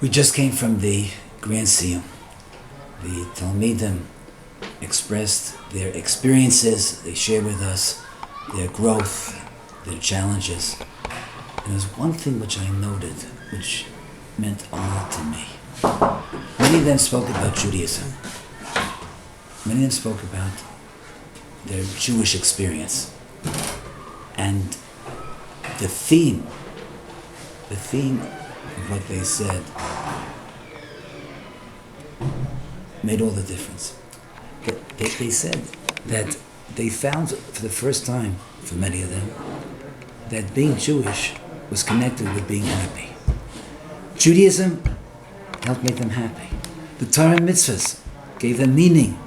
We just came from the Grand Siyum. The Talmidim expressed their experiences, they shared with us their growth, their challenges. And there's one thing which I noted, which meant a lot to me. Many of them spoke about Judaism. Many of them spoke about their Jewish experience. And the theme of what they said made all the difference. They said that they found for the first time, for many of them, that being Jewish was connected with being happy. Judaism helped make them happy. The Torah and Mitzvohs gave them meaning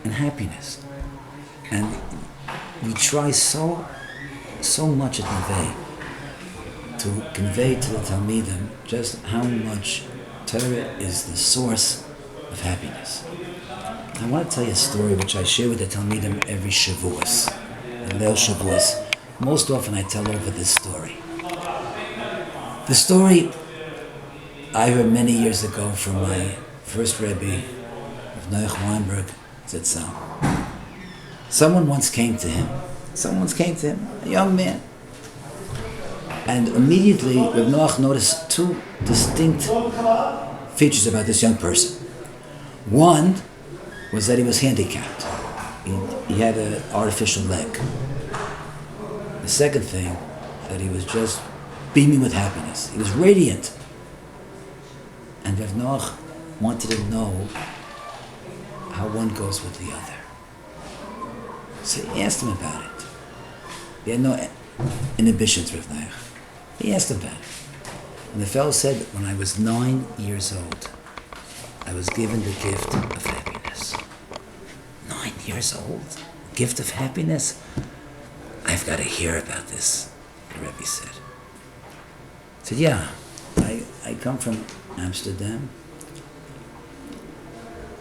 and happiness. And we try so much at Neveh to convey to the Talmidim just how much Torah is the source of happiness. I want to tell you a story which I share with the Talmidim every Shavuos, the Leil Shavuos. Most often I tell over this story. The story I heard many years ago from my first Rebbe, of Neveh Weinberg, Zitzal. Someone once came to him, a young man. And immediately Reb Noach noticed two distinct features about this young person. One was that he was handicapped. He had an artificial leg. The second thing, that he was just beaming with happiness. He was radiant. And Reb Noach wanted to know how one goes with the other. So he asked him about it. He had no inhibitions, Reb Noach. He asked him about it. And the fellow said, when I was 9 years old, I was given the gift of happiness. 9 years old? Gift of happiness? I've got to hear about this, the Rebbe said. He said, yeah, I come from Amsterdam.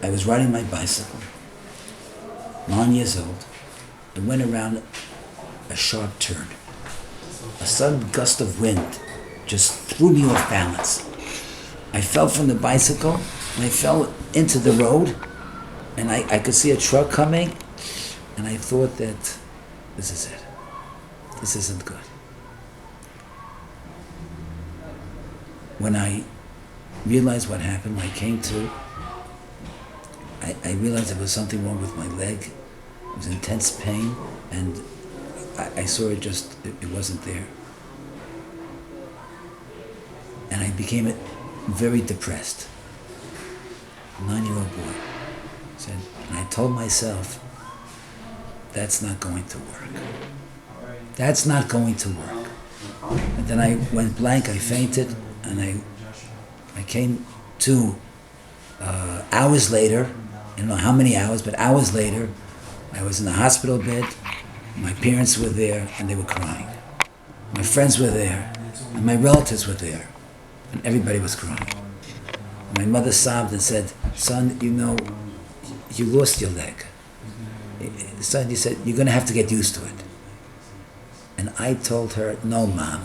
I was riding my bicycle, 9 years old. I went around a sharp turn. A sudden gust of wind just threw me off balance. I fell from the bicycle and I fell into the road, and I could see a truck coming, and I thought that this is it. This isn't good. When I realized what happened, when I came to, I realized there was something wrong with my leg. It was intense pain, and I saw it wasn't there. And I became very depressed. A 9-year-old boy said, and I told myself, that's not going to work. That's not going to work. And then I went blank, I fainted, and I came to hours later, I don't know how many hours, but hours later, I was in the hospital bed. My parents were there, and they were crying. My friends were there, and my relatives were there, and everybody was crying. My mother sobbed and said, son, you lost your leg. Son, you said, you're going to have to get used to it. And I told her, no, Mom,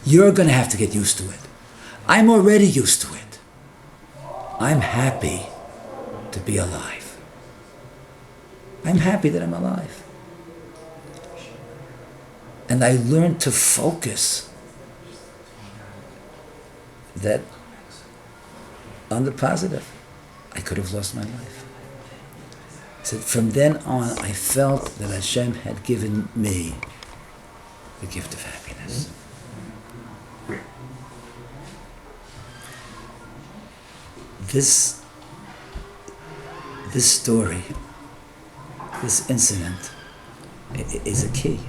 you're going to have to get used to it. I'm already used to it. I'm happy to be alive. I'm happy that I'm alive. And I learned to focus that on the positive. I could have lost my life. So from then on, I felt that Hashem had given me the gift of happiness. This story, this incident, is a key.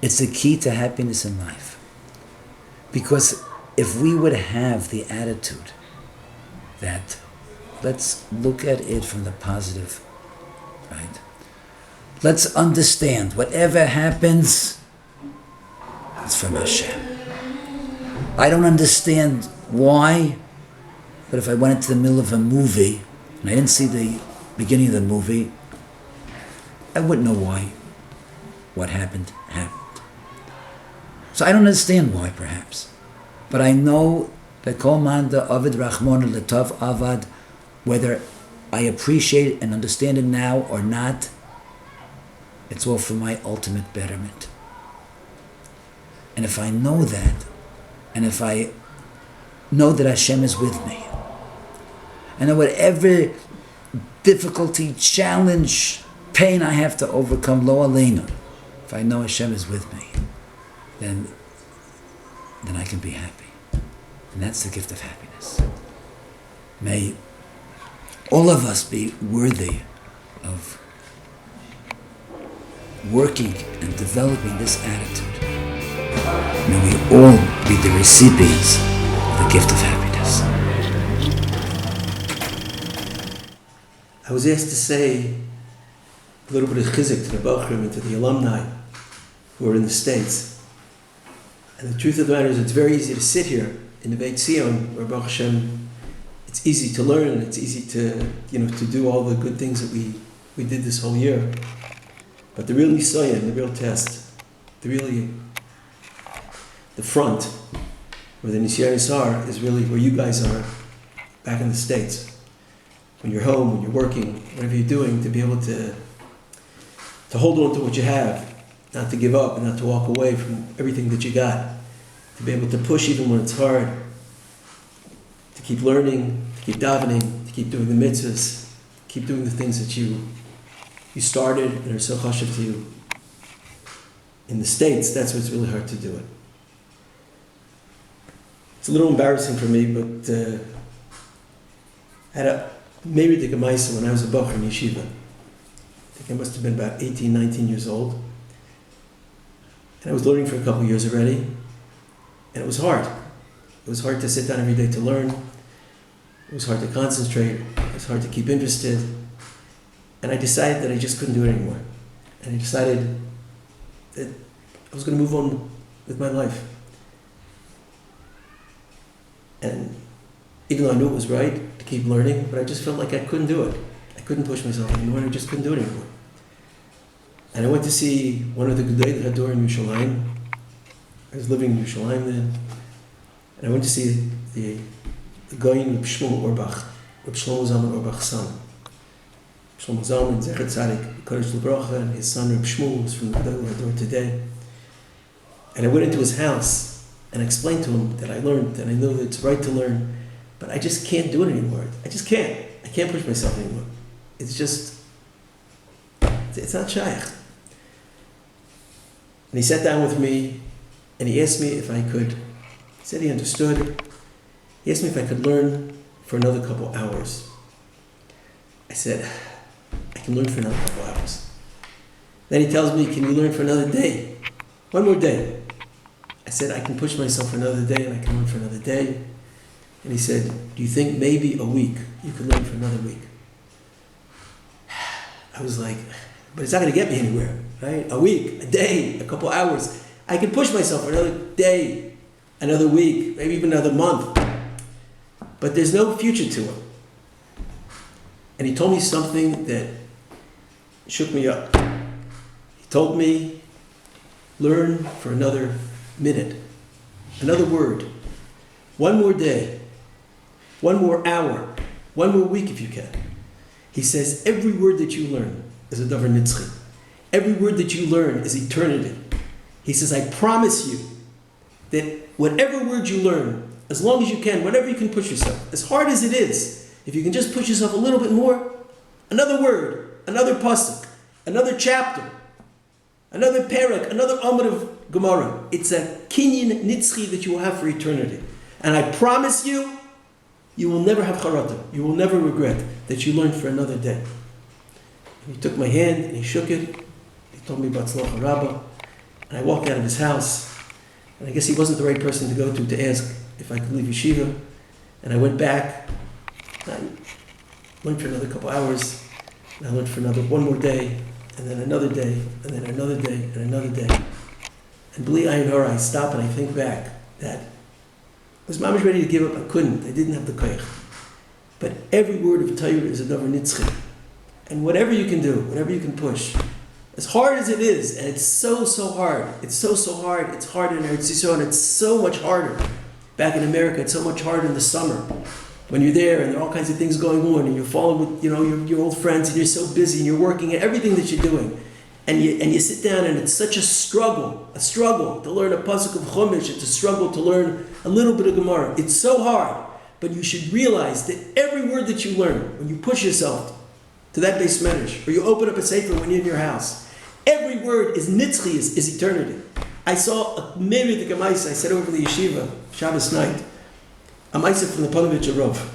It's a key to happiness in life. Because if we would have the attitude that let's look at it from the positive, right? Let's understand whatever happens, it's from Hashem. I don't understand why, but if I went into the middle of a movie and I didn't see the beginning of the movie, I wouldn't know why what happened. So I don't understand why, perhaps. But I know that kol manda avid rachmona letav avad, whether I appreciate and understand it now or not, it's all for my ultimate betterment. And if I know that, and if I know that Hashem is with me, and that whatever difficulty, challenge, pain I have to overcome, lo aleinu, if I know Hashem is with me, then I can be happy. And that's the gift of happiness. May all of us be worthy of working and developing this attitude. May we all be the recipients of the gift of happiness. I was asked to say a little bit of chizuk to the Bochrim and to the alumni who are in the States. And the truth of the matter is, it's very easy to sit here in the Beit Zion, where Baruch Hashem, it's easy to learn, and it's easy to, to do all the good things that we did this whole year. But the real nisayon, the real test, the front, where the nisayonis are, is really where you guys are back in the States. When you're home, when you're working, whatever you're doing, to be able to hold on to what you have, not to give up and not to walk away from everything that you got, to be able to push even when it's hard, to keep learning, to keep davening, to keep doing the mitzvahs, keep doing the things that you started and are so chashuv to you. In the States, that's what's really hard to do it. It's a little embarrassing for me, but I had a maybe the gemaisa when I was a bocher in yeshiva. I think I must have been about 18, 19 years old. And I was learning for a couple of years already. And it was hard. It was hard to sit down every day to learn. It was hard to concentrate. It was hard to keep interested. And I decided that I just couldn't do it anymore. And I decided that I was going to move on with my life. And even though I knew it was right to keep learning, but I just felt like I couldn't do it. I couldn't push myself anymore, and I just couldn't do it anymore. And I went to see one of the Gedolei Hador in Yerushalayim. I was living in Yerushalayim then. And I went to see the Goyin Reb Shmuel Orbach, Reb Shlomo Zalman Orbach's son. Shlomo Zalman, Zecher Tzadik, Kodesh L'Bracha, and his son Reb Shmuel was from the Gedolei Hador today. And I went into his house and I explained to him that I learned, and I know that it's right to learn, but I just can't do it anymore. I just can't. I can't push myself anymore. It's just, it's not shaykh. And he sat down with me and he asked me if I could, he said he understood. He asked me if I could learn for another couple hours. I said, I can learn for another couple hours. Then he tells me, can you learn for another day? One more day. I said, I can push myself for another day and I can learn for another day. And he said, do you think maybe a week you could learn for another week? I was like, but it's not going to get me anywhere, right? A week, a day, a couple hours. I can push myself for another day, another week, maybe even another month. But there's no future to it. And he told me something that shook me up. He told me, learn for another minute, another word, one more day, one more hour, one more week if you can. He says every word that you learn is a davar nitzchi. Every word that you learn is eternity. He says, I promise you that whatever word you learn, as long as you can, whatever you can push yourself, as hard as it is, if you can just push yourself a little bit more, another word, another pasuk, another chapter, another parak, another amud of Gemara. It's a kinyan nitzchi that you will have for eternity. And I promise you, you will never have charata. You will never regret that you learned for another day. And he took my hand and he shook it. He told me about Tzlocha Rabbah. And I walked out of his house. And I guess he wasn't the right person to go to ask if I could leave yeshiva. And I went back. I went for another couple hours. And I went for one more day. And then another day. And then another day. And another day. And b'li ayin hara, I stop and I think back that I was mamish ready to give up. I couldn't. I didn't have the koyach. But every word of Torah is a davar nitzchi. And whatever you can do, whatever you can push, as hard as it is, and it's so hard. It's so hard. It's harder in Eretz Yisrael, and it's so much harder. Back in America, it's so much harder in the summer when you're there and there are all kinds of things going on and you're following with your old friends and you're so busy and you're working at everything that you're doing. And you sit down and it's such a struggle to learn a pasuk of Chumash, it's a struggle to learn a little bit of Gemara. It's so hard, but you should realize that every word that you learn, when you push yourself to that base medrash, or you open up a sefer when you're in your house, every word is nitzchi, is eternity. I saw a myriad of Maisa. I said over the yeshiva, Shabbos night, a Maisa from the Ponevezher Rav.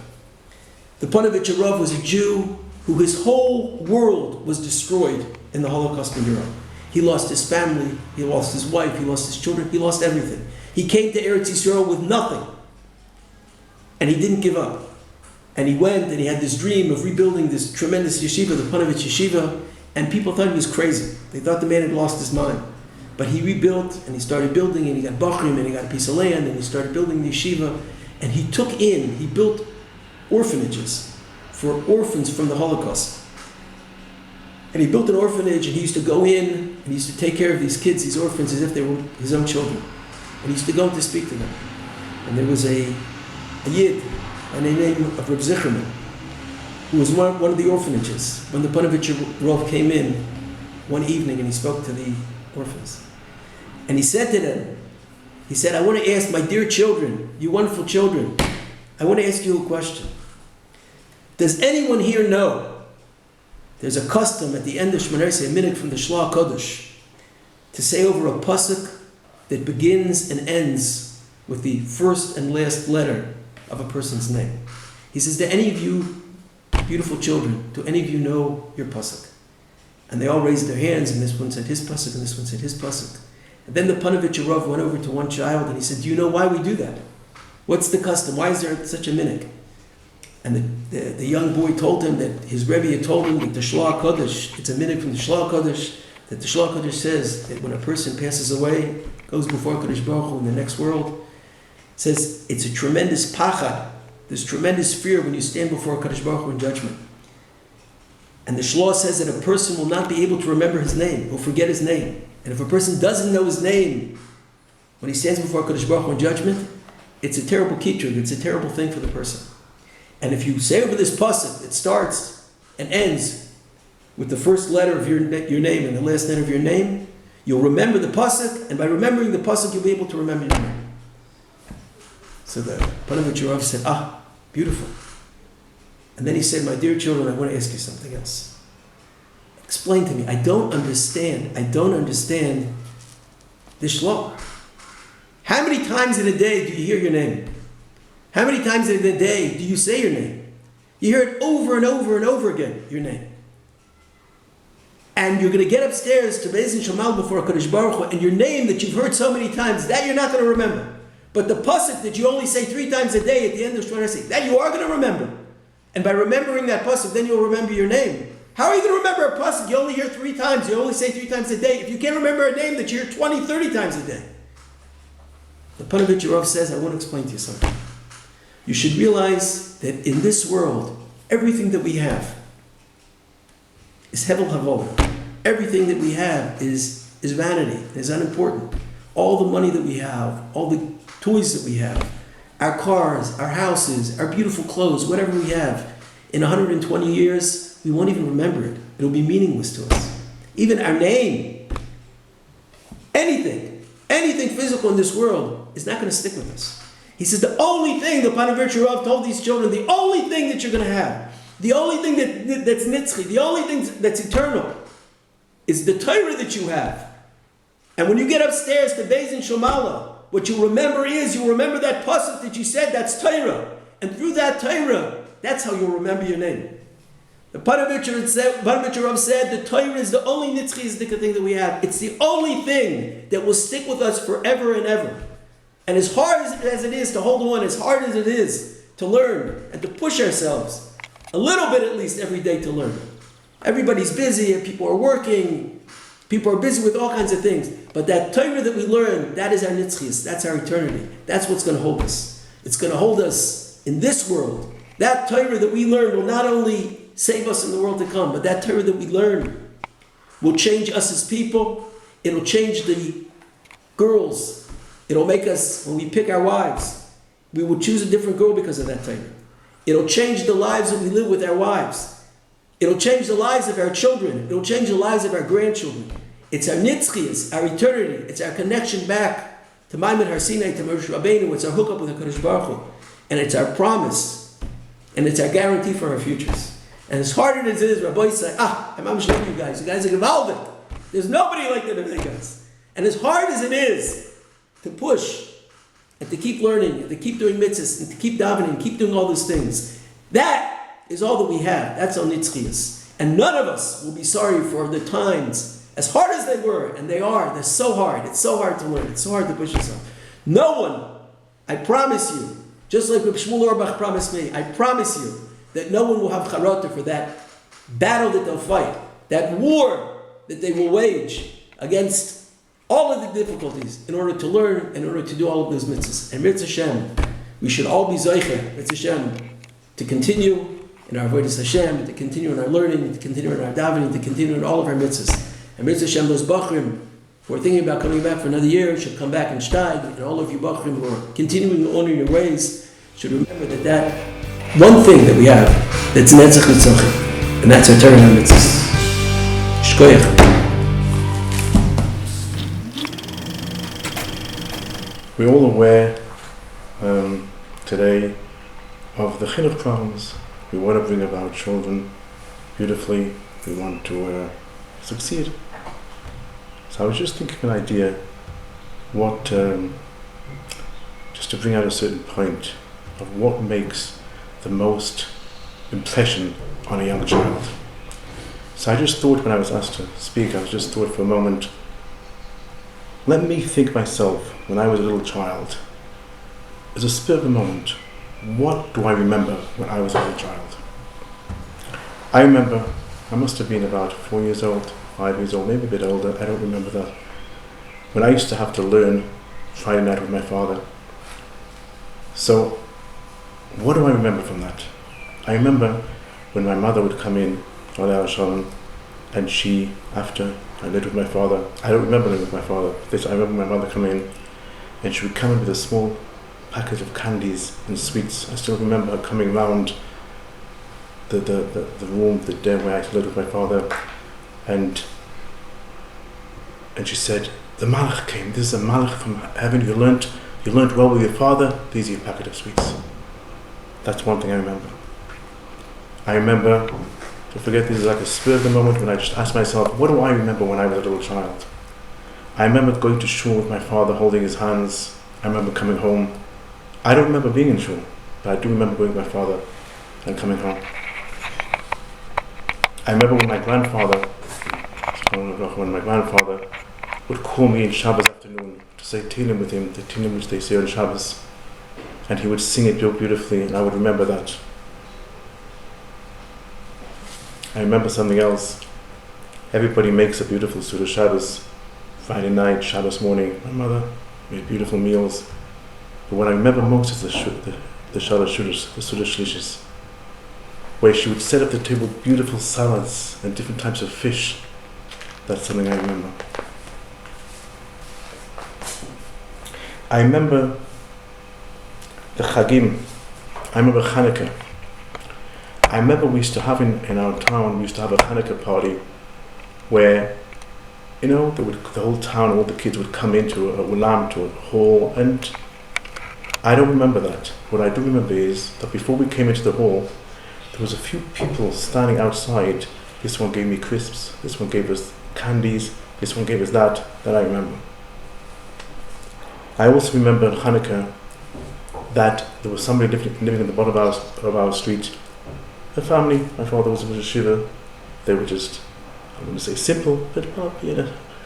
The Ponevezher Rav was a Jew who his whole world was destroyed in the Holocaust in Europe. He lost his family, he lost his wife, he lost his children, he lost everything. He came to Eretz Yisrael with nothing. And he didn't give up. And he went and he had this dream of rebuilding this tremendous yeshiva, the Ponevezher Yeshiva, and people thought he was crazy. They thought the man had lost his mind. But he rebuilt and he started building and he got Bachrim and he got a piece of land and he started building the yeshiva. And he built orphanages for orphans from the Holocaust. And he built an orphanage and he used to go in and he used to take care of these kids, these orphans, as if they were his own children. And he used to go to speak to them. And there was a Yid by the name of Reb Zicherman, who was one of the orphanages. When the Ponevezher Rav came in one evening and he spoke to the orphans. And he said to them, he said, I want to ask my dear children, you wonderful children, I want to ask you a question. Does anyone here know there's a custom at the end of Shmoneh Esrei, a minute from the Shloah Kodesh, to say over a pasuk that begins and ends with the first and last letter of a person's name? He says, do any of you, beautiful children, do any of you know your pasuk? And they all raised their hands, and this one said his pasuk, and this one said his pasuk. And then the Ponevezher Rav went over to one child, and he said, do you know why we do that? What's the custom? Why is there such a minhag? And the young boy told him that his Rebbe had told him that the Shloah Kodesh, it's a minhag from the Shloah Kodesh, that the Shloah Kodesh says that when a person passes away, goes before Kadosh Baruch Hu in the next world, says it's a tremendous pachad, there's tremendous fear when you stand before Kadosh Baruch Hu in judgment. And the Shloah says that a person will not be able to remember his name, will forget his name. And if a person doesn't know his name when he stands before Kadosh Baruch Hu in judgment, it's a terrible kitrug, it's a terrible thing for the person. And if you say over this pasuk, it starts and ends with the first letter of your name and the last letter of your name, you'll remember the pasuk, and by remembering the pasuk, you'll be able to remember your name. So the Ponevezher Rav said, beautiful. And then he said, my dear children, I want to ask you something else. Explain to me. I don't understand this shloah. How many times in a day do you hear your name? How many times in a day do you say your name? You hear it over and over and over again, your name. And you're going to get upstairs to Beis Shamal before Kadosh Baruch Hu, and your name that you've heard so many times, that you're not going to remember. But the pasuk that you only say 3 times a day at the end of Shmoneh Esrei, that you are going to remember. And by remembering that pasuk, then you'll remember your name. How are you going to remember a pasuk you only hear 3 times, you only say 3 times a day, if you can't remember a name that you hear 20, 30 times a day? The Ponevezher Rav says, I want to explain to you something. You should realize that in this world, everything that we have is hevel havolah. Everything that we have is vanity, is unimportant. All the money that we have, all the toys that we have, our cars, our houses, our beautiful clothes, whatever we have, in 120 years, we won't even remember it. It'll be meaningless to us. Even our name, anything physical in this world is not going to stick with us. He says the only thing, the Ponevezher Rav told these children, the only thing that you're going to have, the only thing that's nitzchi, the only thing that's eternal, is the Torah that you have. And when you get upstairs to Beis Shamal, what you remember that pasuk that you said, that's Torah. And through that Torah, that's how you'll remember your name. The Ponevezher Rav said the Torah is the only nitzchi thing that we have. It's the only thing that will stick with us forever and ever. And as hard as it is to hold on, as hard as it is to learn and to push ourselves, a little bit at least every day to learn. Everybody's busy, people are working, people are busy with all kinds of things. But that Torah that we learn, that is our nitzchias, that's our eternity. That's what's going to hold us. It's going to hold us in this world. That Torah that we learn will not only save us in the world to come, but that Torah that we learn will change us as people. It'll change the girls. It'll make us, when we pick our wives, we will choose a different girl because of that Torah. It'll change the lives that we live with our wives. It'll change the lives of our children. It'll change the lives of our grandchildren. It's our nitzchias, our eternity. It's our connection back to Maimon Har Sinai, to Moshe Rabbeinu. It's our hookup with HaKadosh Baruch Hu. And it's our promise. And it's our guarantee for our futures. And as hard as it is, Rabbi say, I'm love you guys. You guys are gewaldic. There's nobody like the Neveh guys. And as hard as it is to push and to keep learning and to keep doing mitzvahs and to keep davening and keep doing all these things, that is all that we have. That's our nitzchias. And none of us will be sorry for the times, as hard as they were, and they are. They're so hard. It's so hard to learn. It's so hard to push yourself. No one, I promise you, just like Shmuel Orbach promised me, I promise you that no one will have charata for that battle that they'll fight, that war that they will wage against all of the difficulties in order to learn, in order to do all of those mitzvahs. And Mitzvah Hashem, we should all be zeicher, Mitzvah Hashem, to continue in our avodas Hashem, to continue in our learning, to continue in our davening, to continue in all of our mitzvahs. And Mitzvah Hashem, those bachrim who are thinking about coming back for another year should come back and steig, and all of you bachrim who are continuing to honor your ways should remember that one thing that we have that's netzach nitzachim, and that's our Torah and mitzvahs. Shkoyach. We're all aware today of the chinuch problems. We want to bring up our children beautifully. We want to succeed. So I was just thinking of an idea, just to bring out a certain point of what makes the most impression on a young child. So I just thought when I was asked to speak, I just thought for a moment, let me think myself when I was a little child, as a spur of the moment, what do I remember when I was a little child? I remember, I must have been about 4 years old, 5 years old, maybe a bit older, I don't remember that, when I used to have to learn Friday night with my father. So, what do I remember from that? I remember when my mother would come in, and she, after I lived with my father, I don't remember living with my father, I remember my mother coming in, and she would come in with a small packet of candies and sweets. I still remember her coming round the room, the den where I lived with my father, and she said, the Malach came, this is a Malach from heaven, you learnt well with your father, these are your packet of sweets. That's one thing I remember. I remember, to forget, this is like a spur of the moment when I just asked myself, what do I remember when I was a little child? I remember going to shul with my father, holding his hands. I remember coming home. I don't remember being in shul, but I do remember going with my father and coming home. I remember when my grandfather would call me in Shabbos afternoon to say Tehillim with him, the Tehillim which they say on Shabbos, and he would sing it beautifully, and I would remember that. I remember something else. Everybody makes a beautiful Suda Shabbos, Friday night, Shabbos morning. My mother made beautiful meals. But what I remember most is the Shalosh Shudas, the Suda Shlishis, where she would set up the table beautiful salads and different types of fish. That's something I remember. I remember the Chagim. I remember Hanukkah. I remember we used to have in our town, we used to have a Hanukkah party where, the whole town, all the kids would come into a ulam, to a hall, and I don't remember that. What I do remember is that before we came into the hall, there was a few people standing outside. This one gave me crisps, this one gave us candies, this one gave us that I remember. I also remember in Hanukkah that there was somebody living at the bottom of our street. A family, my father was in a yeshiva. They were just, I'm going to say simple, but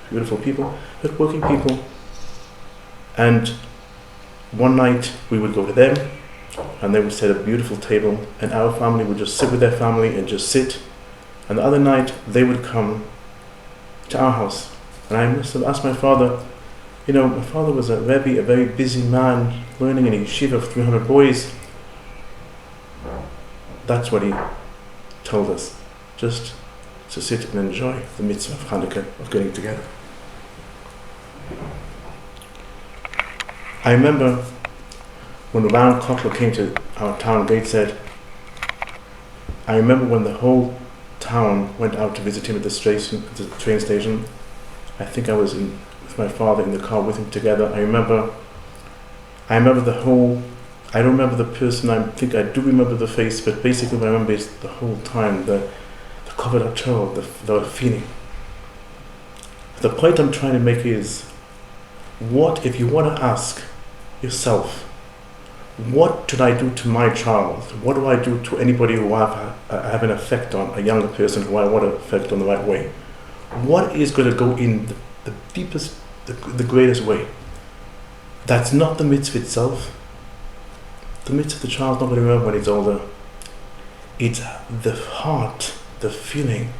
beautiful people, but working people. And one night we would go to them, and they would set a beautiful table, and our family would just sit with their family and just sit. And the other night they would come to our house, and I must have asked my father. My father was a Rebbe, a very busy man, learning in a yeshiva of 300 boys. That's what he told us, just to sit and enjoy the mitzvah of Hanukkah, of getting together. I remember when the round clock came to our town gate, said, I remember when the whole town went out to visit him at the train station. I think I was with my father in the car with him together. I remember the whole, I don't remember the person, I think I do remember the face, but basically what I remember is the whole time, the covered up child, the feeling. The point I'm trying to make is, what if you want to ask yourself, what did I do to my child? What do I do to anybody who I have an effect on, a younger person who I want to affect on the right way? What is going to go in the deepest, the greatest way? That's not the mitzvah itself. The mitzvah the child's not going to remember when he's older. It's the heart, the feeling,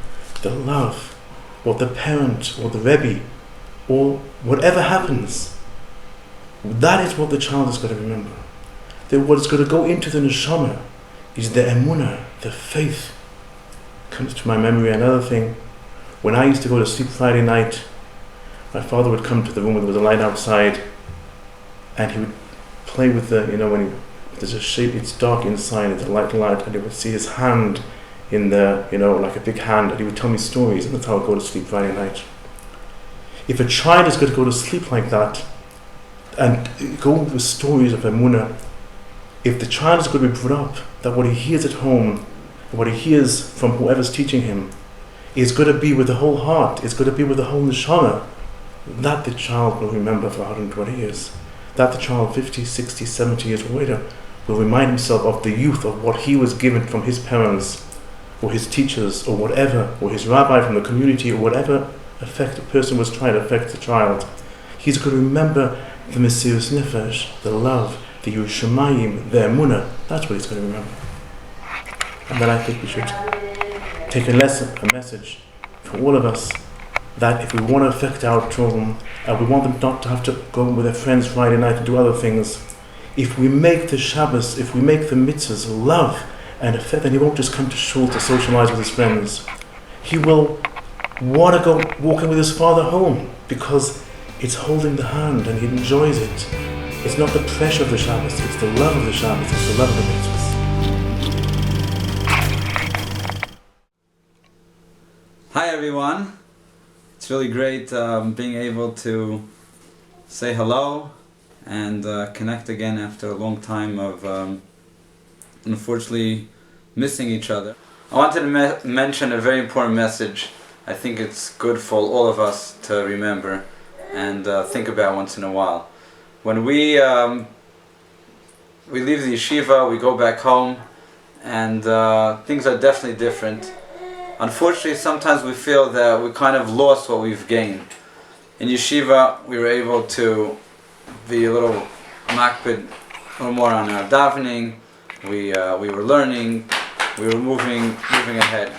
the love, or the parent, or the Rebbe, or whatever happens. That is what the child is going to remember. Then what is going to go into the neshama is the emunah, the faith. Comes to my memory another thing. When I used to go to sleep Friday night, my father would come to the room where there was a light outside, and he would play with there's a shape, it's dark inside, it's a light, and he would see his hand in the, like a big hand, and he would tell me stories, and that's how I would go to sleep Friday night. If a child is going to go to sleep like that, and go with stories of emunah, if the child is going to be brought up that what he hears at home, what he hears from whoever's teaching him, is going to be with the whole heart, it's going to be with the whole neshama, that the child will remember for 120 years. That the child 50, 60, 70 years later will remind himself of the youth of what he was given from his parents, or his teachers, or whatever, or his rabbi from the community, or whatever effect a person was trying to affect the child. He's going to remember the Mesiras Nefesh, the love, the Yerushalayim, the Emunah. That's what he's going to remember. And then I think we should take a message for all of us, that if we want to affect our children, and we want them not to have to go with their friends Friday night and do other things, if we make the Shabbos, if we make the mitzvahs love and affect, then he won't just come to shul to socialize with his friends. He will want to go walking with his father home, because it's holding the hand and he enjoys it. It's not the pressure of the Shabbos, it's the love of the Shabbos, it's the love of the mitzvahs. Hi everyone. It's really great being able to say hello and connect again after a long time of unfortunately missing each other. I wanted to mention a very important message. I think it's good for all of us to remember and think about once in a while. When we leave the yeshiva, we go back home, and things are definitely different. Unfortunately, sometimes we feel that we kind of lost what we've gained. In yeshiva, we were able to be a little makbid, a little more on our davening. We were learning. We were moving ahead.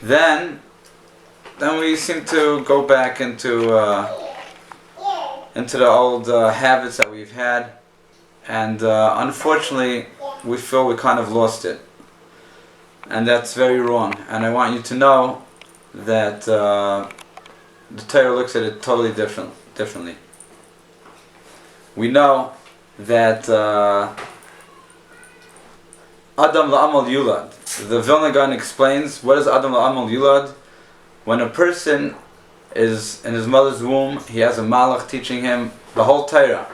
Then we seem to go back into the old habits that we've had, and unfortunately, we feel we kind of lost it. And that's very wrong. And I want you to know that the Torah looks at it totally differently. We know that Adam la'amal yulad. The Vilna Gaon explains, what is Adam la'amal yulad? When a person is in his mother's womb, he has a malach teaching him the whole Torah.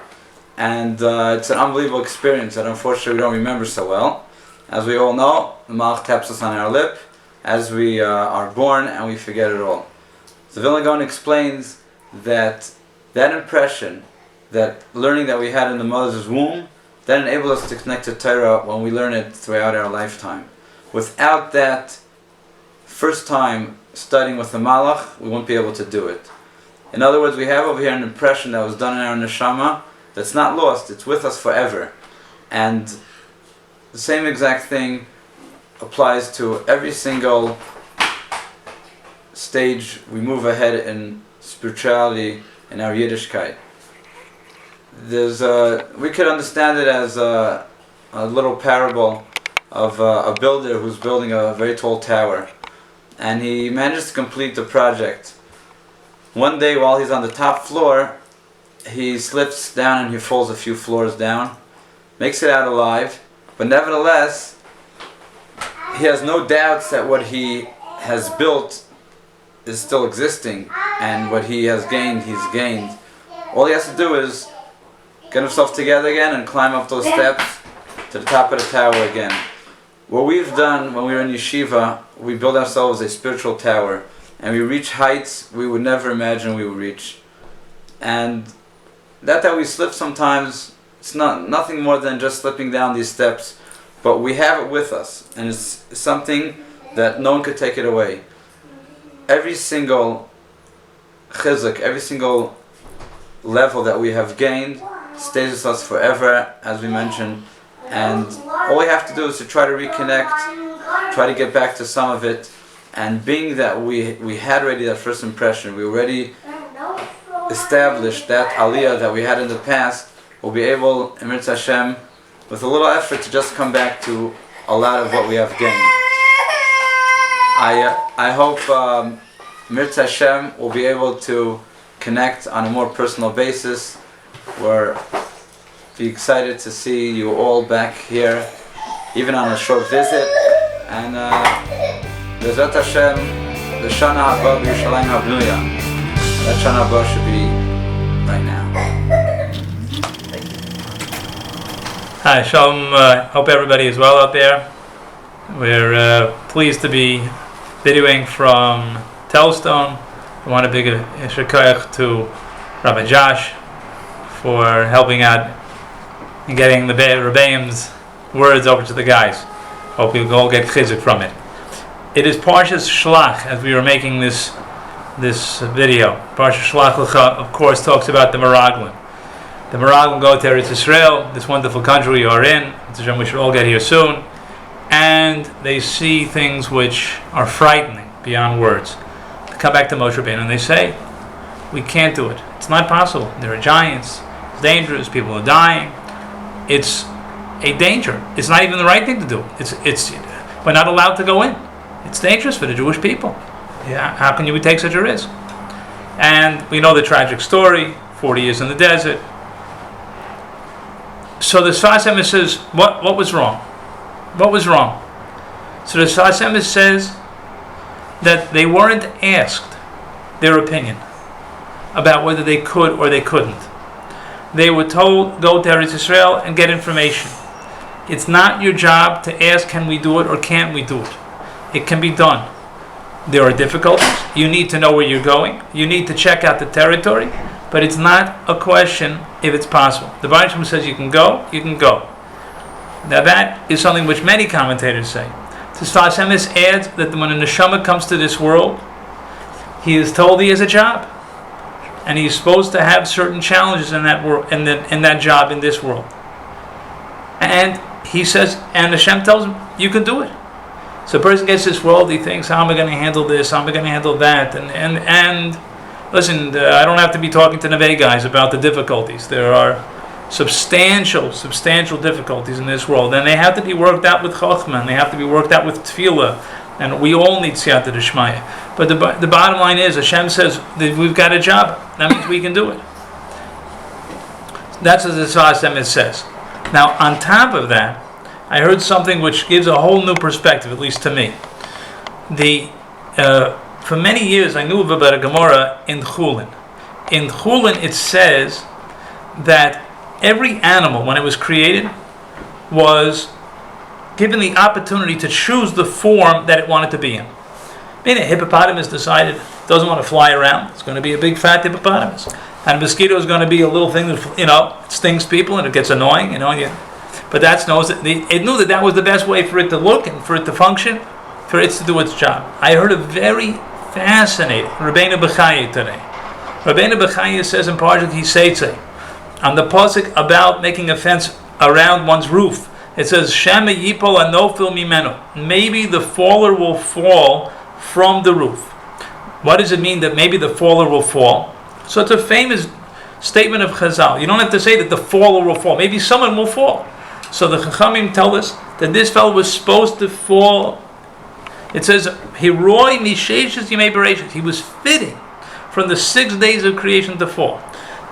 And it's an unbelievable experience that unfortunately we don't remember so well. As we all know, the malach taps us on our lip as we are born, and we forget it all. So Vilna Gaon explains that impression, that learning that we had in the mother's womb, that enables us to connect to Torah when we learn it throughout our lifetime. Without that first time studying with the malach, we won't be able to do it. In other words, we have over here an impression that was done in our neshama that's not lost, it's with us forever. And the same exact thing applies to every single stage we move ahead in spirituality, in our Yiddishkeit. We could understand it as a little parable of a builder who's building a very tall tower, and he manages to complete the project. One day while he's on the top floor, he slips down and he falls a few floors down, makes it out alive, but nevertheless, he has no doubts that what he has built is still existing, and what he has gained, he's gained. All he has to do is get himself together again and climb up those steps to the top of the tower again. What we've done when we were in yeshiva, we built ourselves a spiritual tower, and we reach heights we would never imagine we would reach. And that we slip sometimes, it's nothing more than just slipping down these steps, but we have it with us, and it's something that no one could take it away. Every single chizuk, every single level that we have gained stays with us forever, as we mentioned, and all we have to do is to try to reconnect, try to get back to some of it, and being that we had already that first impression, we already established that aliyah that we had in the past, we'll be able, in Mitzvah Hashem, with a little effort, to just come back to a lot of what we have gained. I hope Mitzvah Hashem will be able to connect on a more personal basis. We're excited to see you all back here, even on a short visit. And Bezrat Hashem, the Shana Haba B'Yerushalayim Habnuya. That Shana Haba should be right now. Hi, Shalom. Hope everybody is well out there. We're pleased to be videoing from Telstone. I want to big a shekayach to Rabbi Josh for helping out and getting the Rebbeim's words over to the guys. Hope you'll all get chizuk from it. It is Parshas Shlach, as we were making this video. Parshas Shlach Lecha, of course, talks about the Meraglim. The Meraglim go to Eretz Yisrael, this wonderful country we are in. We should all get here soon. And they see things which are frightening beyond words. They come back to Moshe Rabbeinu and they say, we can't do it. It's not possible. There are giants. It's dangerous. People are dying. It's a danger. It's not even the right thing to do. We're not allowed to go in. It's dangerous for the Jewish people. Yeah, how can you take such a risk? And we know the tragic story, 40 years in the desert. So the Sfas Emes says, what was wrong? What was wrong? So the Sfas Emes says that they weren't asked their opinion about whether they could or they couldn't. They were told, go to Eretz Yisrael and get information. It's not your job to ask, can we do it or can't we do it? It can be done. There are difficulties. You need to know where you're going. You need to check out the territory. But it's not a question if it's possible. The Baruch Shem says you can go, you can go. Now that is something which many commentators say. Sfas Emes adds that when a neshama comes to this world, he is told he has a job. And he's supposed to have certain challenges in that world, in that job in this world. And he says, and Hashem tells him, you can do it. So a person gets this world, he thinks, how am I going to handle this? How am I going to handle that? And listen, I don't have to be talking to Neveh guys about the difficulties. There are substantial difficulties in this world, and they have to be worked out with Chochmah, and they have to be worked out with Tefillah, and we all need Siyata D'Shmaya. But the bottom line is, Hashem says that we've got a job. That means we can do it. That's what the Sfas Emes says. Now, on top of that, I heard something which gives a whole new perspective, at least to me. For many years, I knew about a Gemara in Chulin. In Chulin, it says that every animal, when it was created, was given the opportunity to choose the form that it wanted to be in. Maybe a hippopotamus decided doesn't want to fly around. It's going to be a big fat hippopotamus. And a mosquito is going to be a little thing that, stings people and it gets annoying, But it knew that was the best way for it to look and for it to function, for it to do its job. I heard a very fascinating Rabbeinu Bechaya today. Rabbeinu Bechaya says in Parashat Hiseitze, on the pasuk about making a fence around one's roof, it says, Shema yipol anofil mimenu. Maybe the faller will fall from the roof. What does it mean that maybe the faller will fall? So it's a famous statement of Chazal. You don't have to say that the faller will fall. Maybe someone will fall. So the Chachamim tell us that this fellow was supposed to fall. It says, Hiroi misheshes yimei bereishis. He was fitting from the 6 days of creation to fall.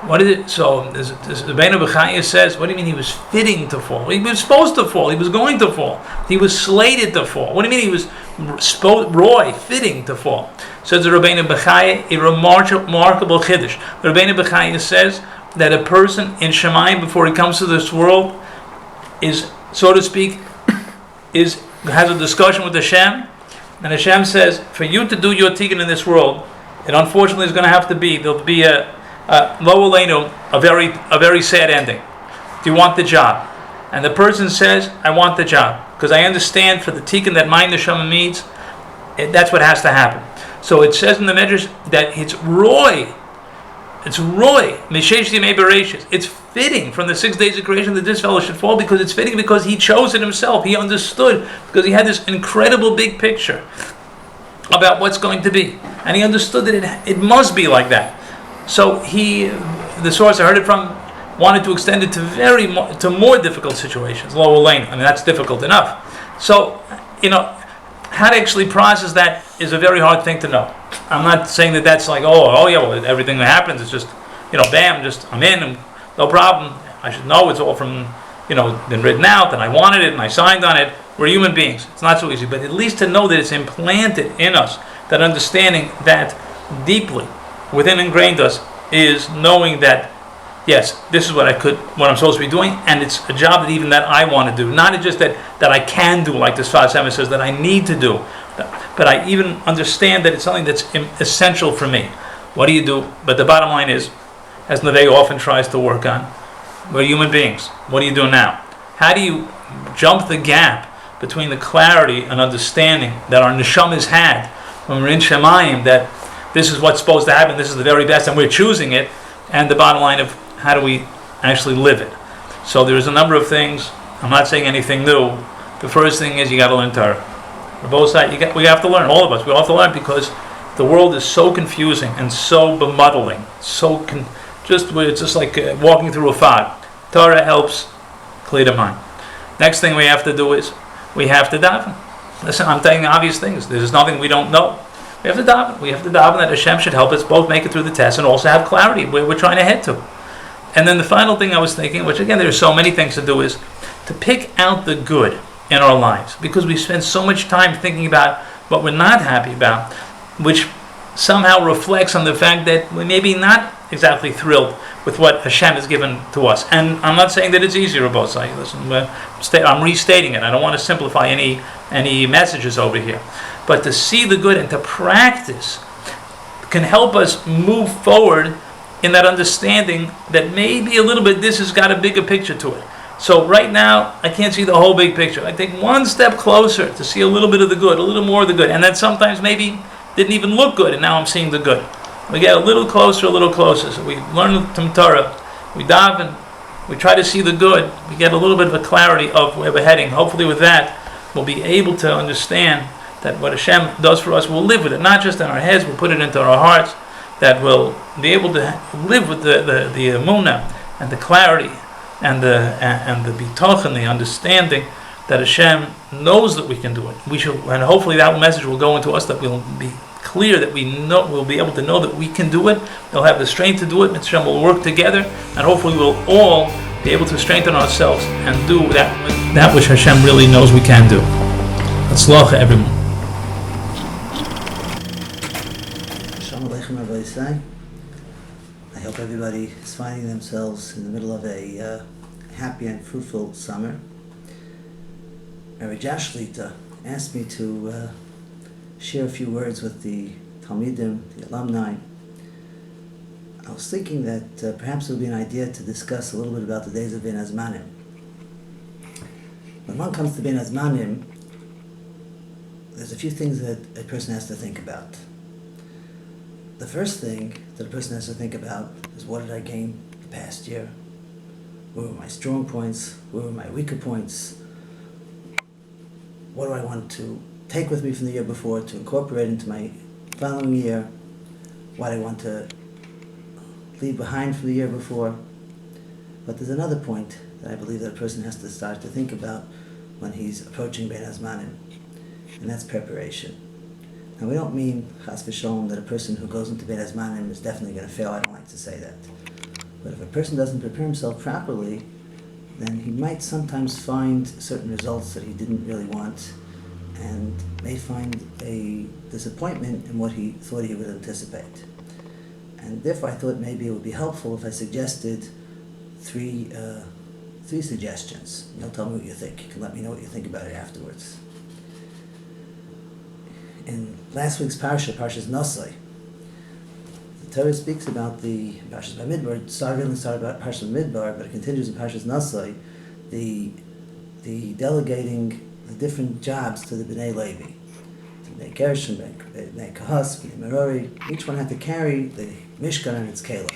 What is it? So the Beinu B'chaya says, what do you mean he was fitting to fall? He was supposed to fall. He was going to fall. He was slated to fall. What do you mean he was fitting to fall? Says the Rabbeinu B'chaya, a remarkable chiddush. The Rabbeinu B'chaya says that a person in Shemayim before he comes to this world is, so to speak, has a discussion with Hashem, and Hashem says, for you to do your Tikun in this world, it unfortunately is going to have to be, there'll be a very sad ending. Do you want the job? And the person says, I want the job, because I understand for the Tikun that my neshama needs, that's what has to happen. So it says in the Medrash that it's Roy, Mishesh Yemei Bereishis. It's fitting from the 6 days of creation that this fellow should fall, because it's fitting because he chose it himself. He understood, because he had this incredible big picture about what's going to be. And he understood that it must be like that. So the source I heard it from, wanted to extend it to more difficult situations. Lo Aleinu. I mean, that's difficult enough. So, how to actually process that is a very hard thing to know. I'm not saying that that's like, oh yeah, well, everything that happens is just, bam, just I'm in, and no problem. I should know it's all from, been written out, and I wanted it, and I signed on it. We're human beings. It's not so easy, but at least to know that it's implanted in us, that understanding that deeply within ingrained us is knowing that, yes, this is what I'm supposed to be doing, and it's a job that I want to do. Not just that I can do, like the Sfas Emes says, that I need to do, but I even understand that it's something that's essential for me. What do you do? But the bottom line is, as Neveh often tries to work on, we're human beings. What do you do now? How do you jump the gap between the clarity and understanding that our neshamas had when we're in Shemayim, that this is what's supposed to happen, this is the very best, and we're choosing it, and the bottom line of how do we actually live it? So there's a number of things. I'm not saying anything new. The first thing is you got to learn Torah. For both sides, we have to learn. All of us, we all have to learn, because the world is so confusing and so bemuddling. It's just like walking through a fog. Torah helps clear the mind. Next thing we have to do is we have to daven. Listen, I'm telling you obvious things. There's nothing we don't know. We have to daven. We have to daven that Hashem should help us both make it through the test and also have clarity where we're trying to head to. And then the final thing I was thinking, which again there's so many things to do, is to pick out the good in our lives, because we spend so much time thinking about what we're not happy about, which somehow reflects on the fact that we may be not exactly thrilled with what Hashem has given to us. And I'm not saying that it's easier, both sides. Listen, I'm restating it. I don't want to simplify any messages over here. But to see the good and to practice can help us move forward in that understanding that maybe a little bit this has got a bigger picture to it. So right now, I can't see the whole big picture. I take one step closer to see a little bit of the good, a little more of the good. And then sometimes maybe didn't even look good, and now I'm seeing the good. We get a little closer. So we learn some Torah, we daven, we try to see the good. We get a little bit of a clarity of where we're heading. Hopefully with that, we'll be able to understand that what Hashem does for us, we'll live with it. Not just in our heads, we'll put it into our hearts, that we'll be able to live with the emunah and the clarity and the bitoch and the understanding that Hashem knows that we can do it. And hopefully that message will go into us, that we'll be clear, that we'll be able to know that we can do it. We'll have the strength to do it. Hashem will work together, and hopefully we'll all be able to strengthen ourselves and do that which Hashem really knows we can do. Hatzlacha, everyone. Shalom Aleichem, Rabbi Yisai. I hope everybody is finding themselves in the middle of a happy and fruitful summer. Rabbi Josh Shlita asked me to share a few words with the Talmidim, the alumni. I was thinking that perhaps it would be an idea to discuss a little bit about the days of Ben Azmanim. When one comes to Ben Azmanim, there's a few things that a person has to think about. The first thing that a person has to think about is, what did I gain the past year? Where were my strong points? Where were my weaker points? What do I want to take with me from the year before to incorporate into my following year? What I want to leave behind from the year before? But there's another point that I believe that a person has to start to think about when he's approaching Ben Azmanim, and that's preparation. Now, we don't mean, chas v'sholom, that a person who goes into Ben Azmanim is definitely going to fail. I don't like to say that. But if a person doesn't prepare himself properly, then he might sometimes find certain results that he didn't really want, and may find a disappointment in what he thought he would anticipate. And therefore I thought maybe it would be helpful if I suggested three suggestions. You'll tell me what you think. You can let me know what you think about it afterwards. In last week's Parshas Nosai, the Torah speaks about the Parshas Bamidbar. Started about Parshas Bamidbar, but it continues in Parshas Nosai, the delegating the different jobs to the Bnei Levi, to Bnei Gershon, Bnei Kahas, Bnei Merari. Each one had to carry the Mishkan and its Keilah.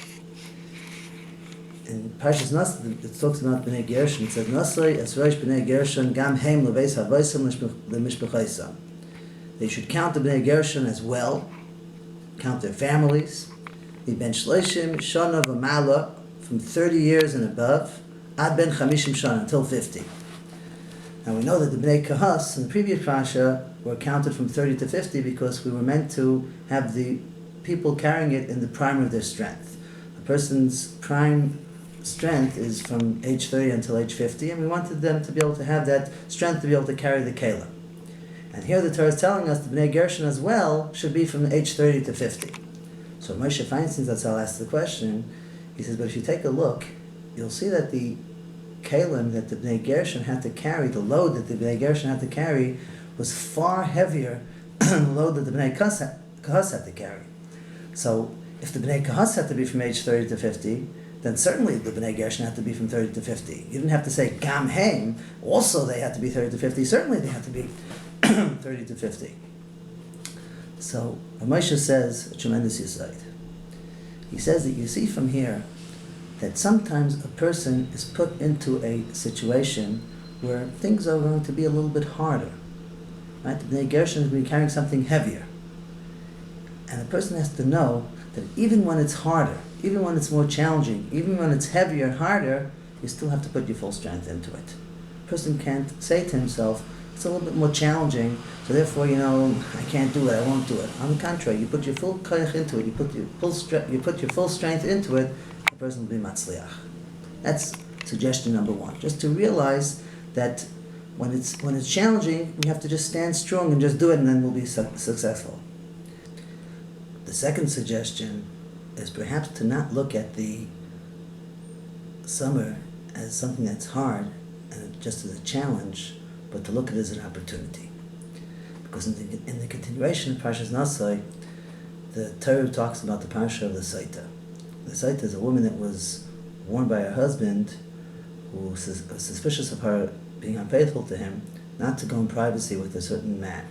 In Parshas Nosai, it talks about Bnei Gershon. It says, Nosai es rosh Bnei Gershon gam heim leveis havoisam lemishpachaisam. They should count the Bnei Gershon as well, count their families. The Ben Shloshim Shana V'Mala, from 30 years and above, Ad Ben Chamishim Shana, until 50. Now we know that the Bnei Kahas in the previous Pasha were counted from 30 to 50 because we were meant to have the people carrying it in the prime of their strength. A person's prime strength is from age 30 until age 50, and we wanted them to be able to have that strength to be able to carry the Keilah. And here the Torah is telling us the Bnei Gershon as well should be from age 30 to 50. So Moshe Feinstein Zatzal asked the question, he says, but if you take a look, you'll see that the Kalim that the Bnei Gershon had to carry, the load that the Bnei Gershon had to carry, was far heavier than the load that the Bnei Kahas had to carry. So if the Bnei Kahas had to be from age 30 to 50, then certainly the Bnei Gershon had to be from 30 to 50. You didn't have to say Gam Haim, also they had to be 30 to 50, certainly they had to be 30 to 50. So Moshe says a tremendous insight. He says that you see from here that sometimes a person is put into a situation where things are going to be a little bit harder. Right? The Bnei Gershon has been carrying something heavier. And a person has to know that even when it's harder, even when it's more challenging, even when it's heavier and harder, you still have to put your full strength into it. A person can't say to himself, it's a little bit more challenging, so therefore, I can't do it, I won't do it. On the contrary, you put your full koyach into it, you put your full strength into it, the person will be matzliach. That's suggestion number one. Just to realize that when it's challenging, we have to just stand strong and just do it, and then we'll be successful. The second suggestion is perhaps to not look at the summer as something that's hard and just as a challenge, but to look at it as an opportunity. Because in the continuation of Parshas Nosai, the Torah talks about the Parsha of the Saita. The Saita is a woman that was warned by her husband, who was suspicious of her being unfaithful to him, not to go in privacy with a certain man.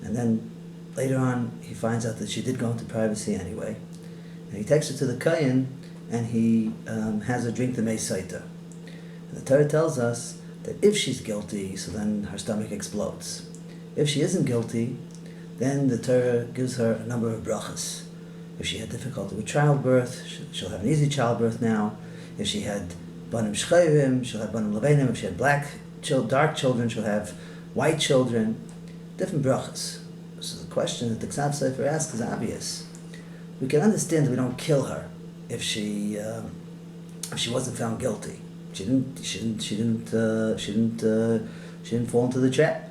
And then later on, he finds out that she did go into privacy anyway. And he takes her to the Kayin, and he has her drink the Mei Saita. And the Torah tells us that if she's guilty, so then her stomach explodes. If she isn't guilty, then the Torah gives her a number of brachas. If she had difficulty with childbirth, she'll have an easy childbirth now. If she had banim shchayim, she'll have banim lebenim. If she had dark children, she'll have white children. Different brachas. So the question that the Ksav Sefer asks is obvious. We can understand that we don't kill her if she wasn't found guilty. She didn't fall into the trap.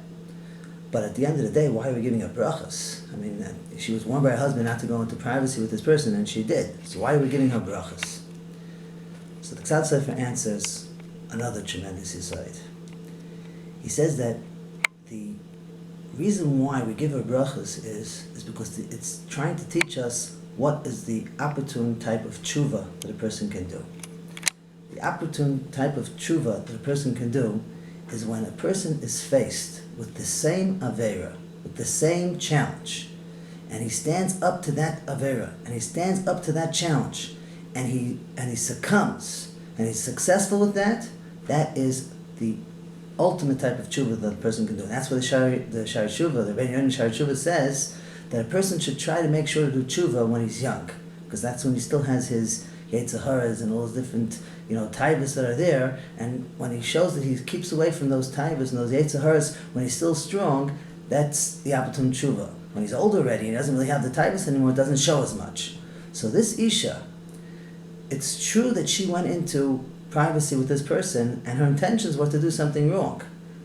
But at the end of the day, why are we giving her brachas? I mean, she was warned by her husband not to go into privacy with this person, and she did. So why are we giving her brachas? So the Ksav Sefer answers another tremendous insight. He says that the reason why we give her brachas is because it's trying to teach us what is the opportune type of tshuva that a person can do. The opportune type of tshuva that a person can do is when a person is faced with the same avera, with the same challenge, and he stands up to that avera, and he stands up to that challenge, and he succumbs, and he's successful with that. That is the ultimate type of tshuva that a person can do. And that's what the Shari Tshuva, the Ben Yonin Shari Tshuva says, that a person should try to make sure to do tshuva when he's young, because that's when he still has his Yetzaharas and all those different, taivas that are there, and when he shows that he keeps away from those taivas and those Yetzaharas when he's still strong, that's the opportune tshuva. When he's older already, he doesn't really have the taivas anymore, it doesn't show as much. So this Isha, it's true that she went into privacy with this person and her intentions were to do something wrong.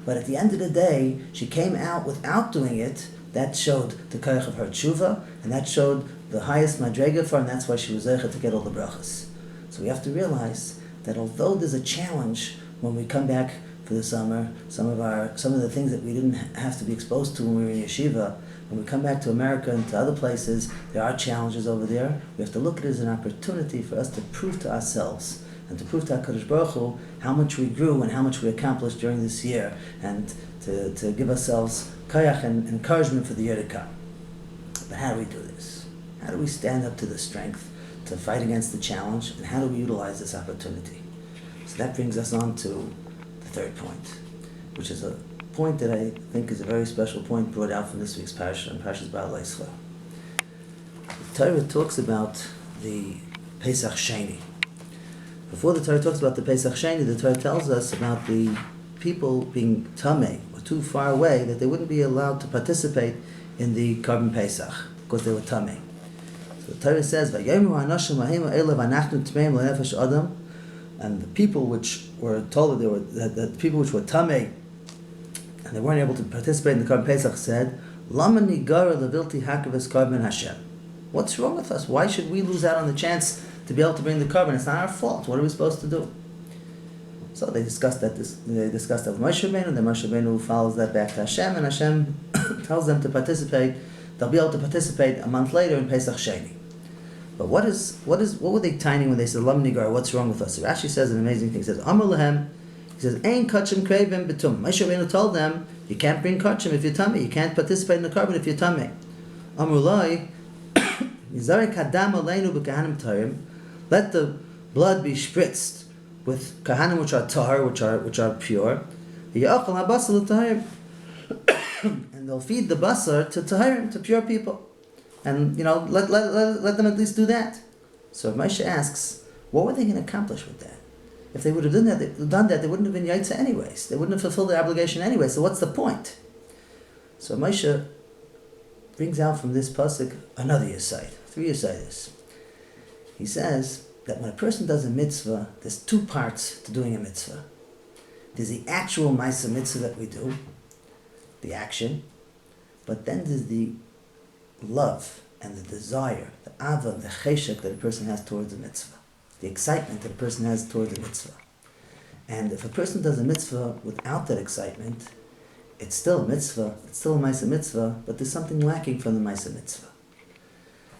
But at the end of the day, she came out without doing it. That showed the koyach of her tshuva, and that showed the highest madrega for her, and that's why she was zeicha to get all the brachas. So we have to realize that although there's a challenge when we come back for the summer, some of the things that we didn't have to be exposed to when we were in yeshiva, when we come back to America and to other places, there are challenges over there. We have to look at it as an opportunity for us to prove to ourselves and to prove to HaKadosh Baruch Hu how much we grew and how much we accomplished during this year, and to give ourselves kayach and encouragement for the year to come. But how do we do this? How do we stand up to the strength to fight against the challenge, and how do we utilize this opportunity? So that brings us on to the third point, which is a point that I think is a very special point brought out from this week's parasha, Parashas Ba'alei Yisrael. The Torah talks about the Pesach Sheni. Before the Torah talks about the Pesach Sheni, the Torah tells us about the people being tamei, or too far away, that they wouldn't be allowed to participate in the Korban Pesach because they were tamei. So the Torah says, and the people which were told that they were that the people which were tamei and they weren't able to participate in the Korban Pesach said, Lama nigara levilti hakaves Korban Hashem. What's wrong with us? Why should we lose out on the chance to be able to bring the Korban? It's not our fault. What are we supposed to do? So they discussed that. They discussed that with Moshe Rabbeinu, and then Moshe Rabbeinu follows that back to Hashem, and Hashem tells them to participate. They'll be able to participate a month later in Pesach Sheni. But what were they tiny when they said Lam Nigar? What's wrong with us? So Rashi says an amazing thing. He says Amar Lahem. He says Ein Kachim Krevim Betum. Moshe Rabbeinu told them you can't bring Kachim if you're tummy. You can't participate in the Korban if you're tummy. Amar Lai Yizarek Hadam Aleinu B'Kahanim Tarim. Let the blood be spritzed with kahanim which are tahar, which are pure. And they'll feed the basar to taharim, to pure people. And let them at least do that. So if Moshe asks, what were they going to accomplish with that? If they would have done that, they wouldn't have been yaitza anyways. They wouldn't have fulfilled their obligation anyway. So what's the point? So Moshe brings out from this pasuk another yesod, 3 yesodis. He says that when a person does a mitzvah, there's 2 parts to doing a mitzvah. There's the actual ma'aseh mitzvah that we do, the action, but then there's the love and the desire, the ava, the cheshek that a person has towards the mitzvah, the excitement that a person has towards the mitzvah. And if a person does a mitzvah without that excitement, it's still a mitzvah, it's still a ma'aseh mitzvah, but there's something lacking from the ma'aseh mitzvah.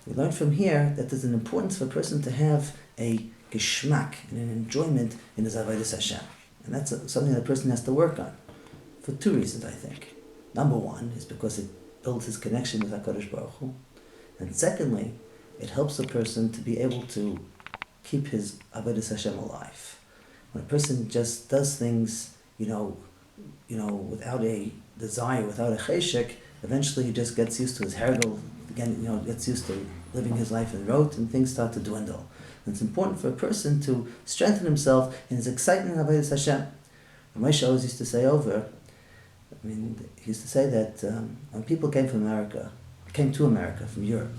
We learn from here that there's an importance for a person to have a geschmack and an enjoyment in his avodas Hashem. And that's something that a person has to work on for 2 reasons, I think. Number 1 is because it builds his connection with HaKadosh Baruch Hu. And secondly, it helps a person to be able to keep his avodas Hashem alive. When a person just does things, without a desire, without a cheshek, eventually he just gets used to his hergel, again, gets used to living his life in rote, and things start to dwindle. And it's important for a person to strengthen himself in his excitement of avodas Hashem. And Moshe always used to say he used to say that when people came to America from Europe,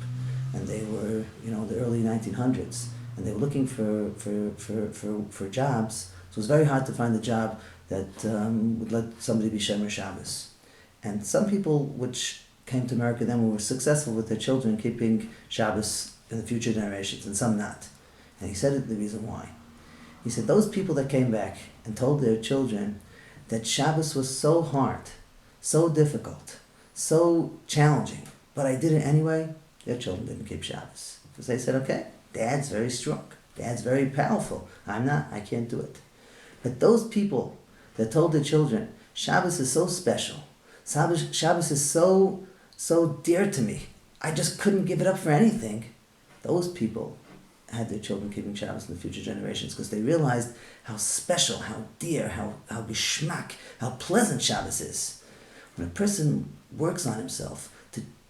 and they were, the early 1900s, and they were looking for jobs, so it was very hard to find a job that would let somebody be Shomer Shabbos. And some people which came to America then were successful with their children keeping Shabbos in the future generations, and some not. And he said the reason why. He said those people that came back and told their children that Shabbos was so hard, so difficult, so challenging, but I did it anyway, their children didn't keep Shabbos. Because they said, okay, Dad's very strong, Dad's very powerful, I'm not, I can't do it. But those people that told their children, Shabbos is so special, Shabbos is so dear to me, I just couldn't give it up for anything, those people had their children keeping Shabbos in the future generations because they realized how special, how dear, how bishmak, how pleasant Shabbos is. When a person works on himself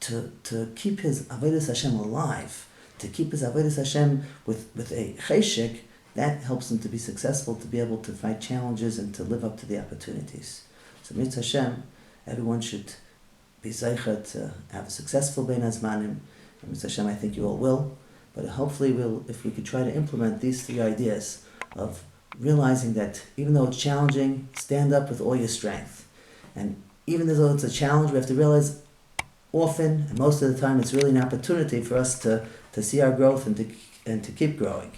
to keep his avodas Hashem alive, to keep his avodas Hashem with a cheshek, that helps him to be successful, to be able to fight challenges and to live up to the opportunities. So Mitzvah Hashem, everyone should be zeicha to have a successful Bein Hazmanim. And Mitzvah Hashem, I think you all will. But hopefully if we could try to implement these three ideas of realizing that even though it's challenging, stand up with all your strength. And even though it's a challenge, we have to realize often, and most of the time, it's really an opportunity for us to see our growth and to keep growing.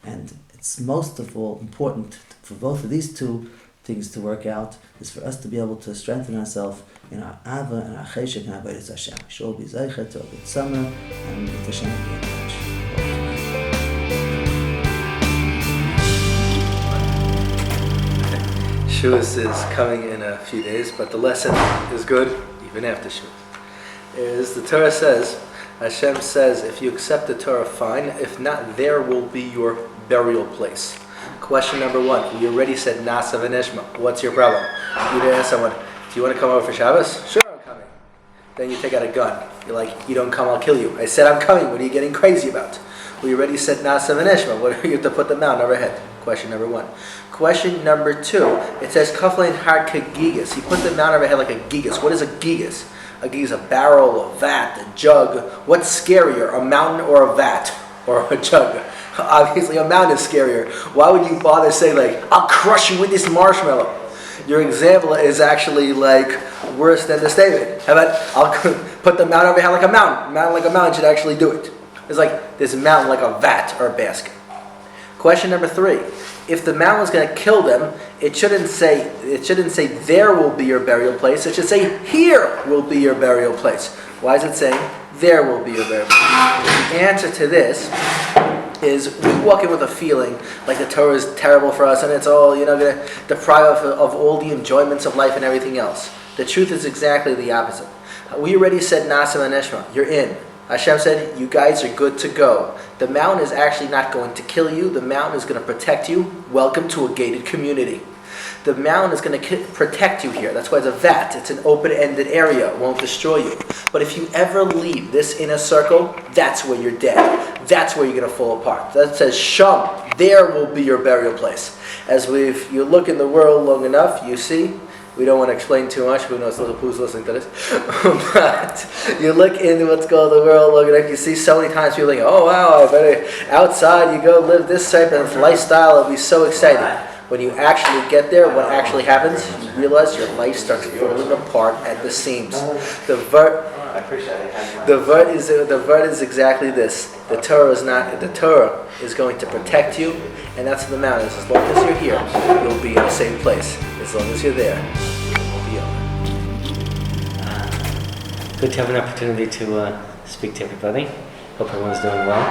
And it's most of all important for both of these two things to work out, is for us to be able to strengthen ourselves in our Ava and our Cheshek and our Avodas Hashem. We should all be Zeichet to a good summer, and with Hashem be in touch. Shavuos is coming in a few days, but the lesson is good even after Shavuos. The Torah says, Hashem says, if you accept the Torah, fine. If not, there will be your burial place. Question number one. You already said Nasa v'nishma. What's your problem? You ask someone, do you want to come over for Shabbos? Sure, I'm coming. Then you take out a gun. You're like, you don't come, I'll kill you. I said I'm coming. What are you getting crazy about? We already said Nasa v'nishma. What are you have to put the mountain overhead? Question number one. Question number two. It says Kaflein har kagigas. He put the mountain overhead like a gigas. What is a gigas? A gigas, a barrel, a vat, a jug. What's scarier, a mountain or a vat or a jug? Obviously, a mountain is scarier. Why would you bother saying like, I'll crush you with this marshmallow? Your example is actually like worse than the statement. How about I'll put the mountain overhead like a mountain? Mountain like a mountain should actually do it. It's like this mountain like a vat or a basket. Question number three. If the mountain is going to kill them, it shouldn't say there will be your burial place. It should say here will be your burial place. Why is it saying there will be your burial place? The answer to this is we walk in with a feeling like the Torah is terrible for us and it's all, going to deprive us of all the enjoyments of life and everything else. The truth is exactly the opposite. We already said Nasa v'nishma. You're in. Hashem said, you guys are good to go. The mountain is actually not going to kill you. The mountain is going to protect you. Welcome to a gated community. The mountain is going to protect you here. That's why it's a vat. It's an open-ended area. It won't destroy you. But if you ever leave this inner circle, that's where you're dead. That's where you're going to fall apart. That says, Sham, there will be your burial place. As you look in the world long enough, you see, we don't want to explain too much. Who knows who's listening to this? But you look into what's going on in the world long enough, you see so many times people think, oh wow, I better outside, you go live this type of lifestyle, it'll be so exciting. When you actually get there, what actually happens, you realize your life starts falling apart at the seams. The vert is exactly this. The Torah is going to protect you, and that's the mountain. As long as you're here, you'll be in the same place. As long as you're there, you'll be over. Good to have an opportunity to speak to everybody. Hope everyone's doing well.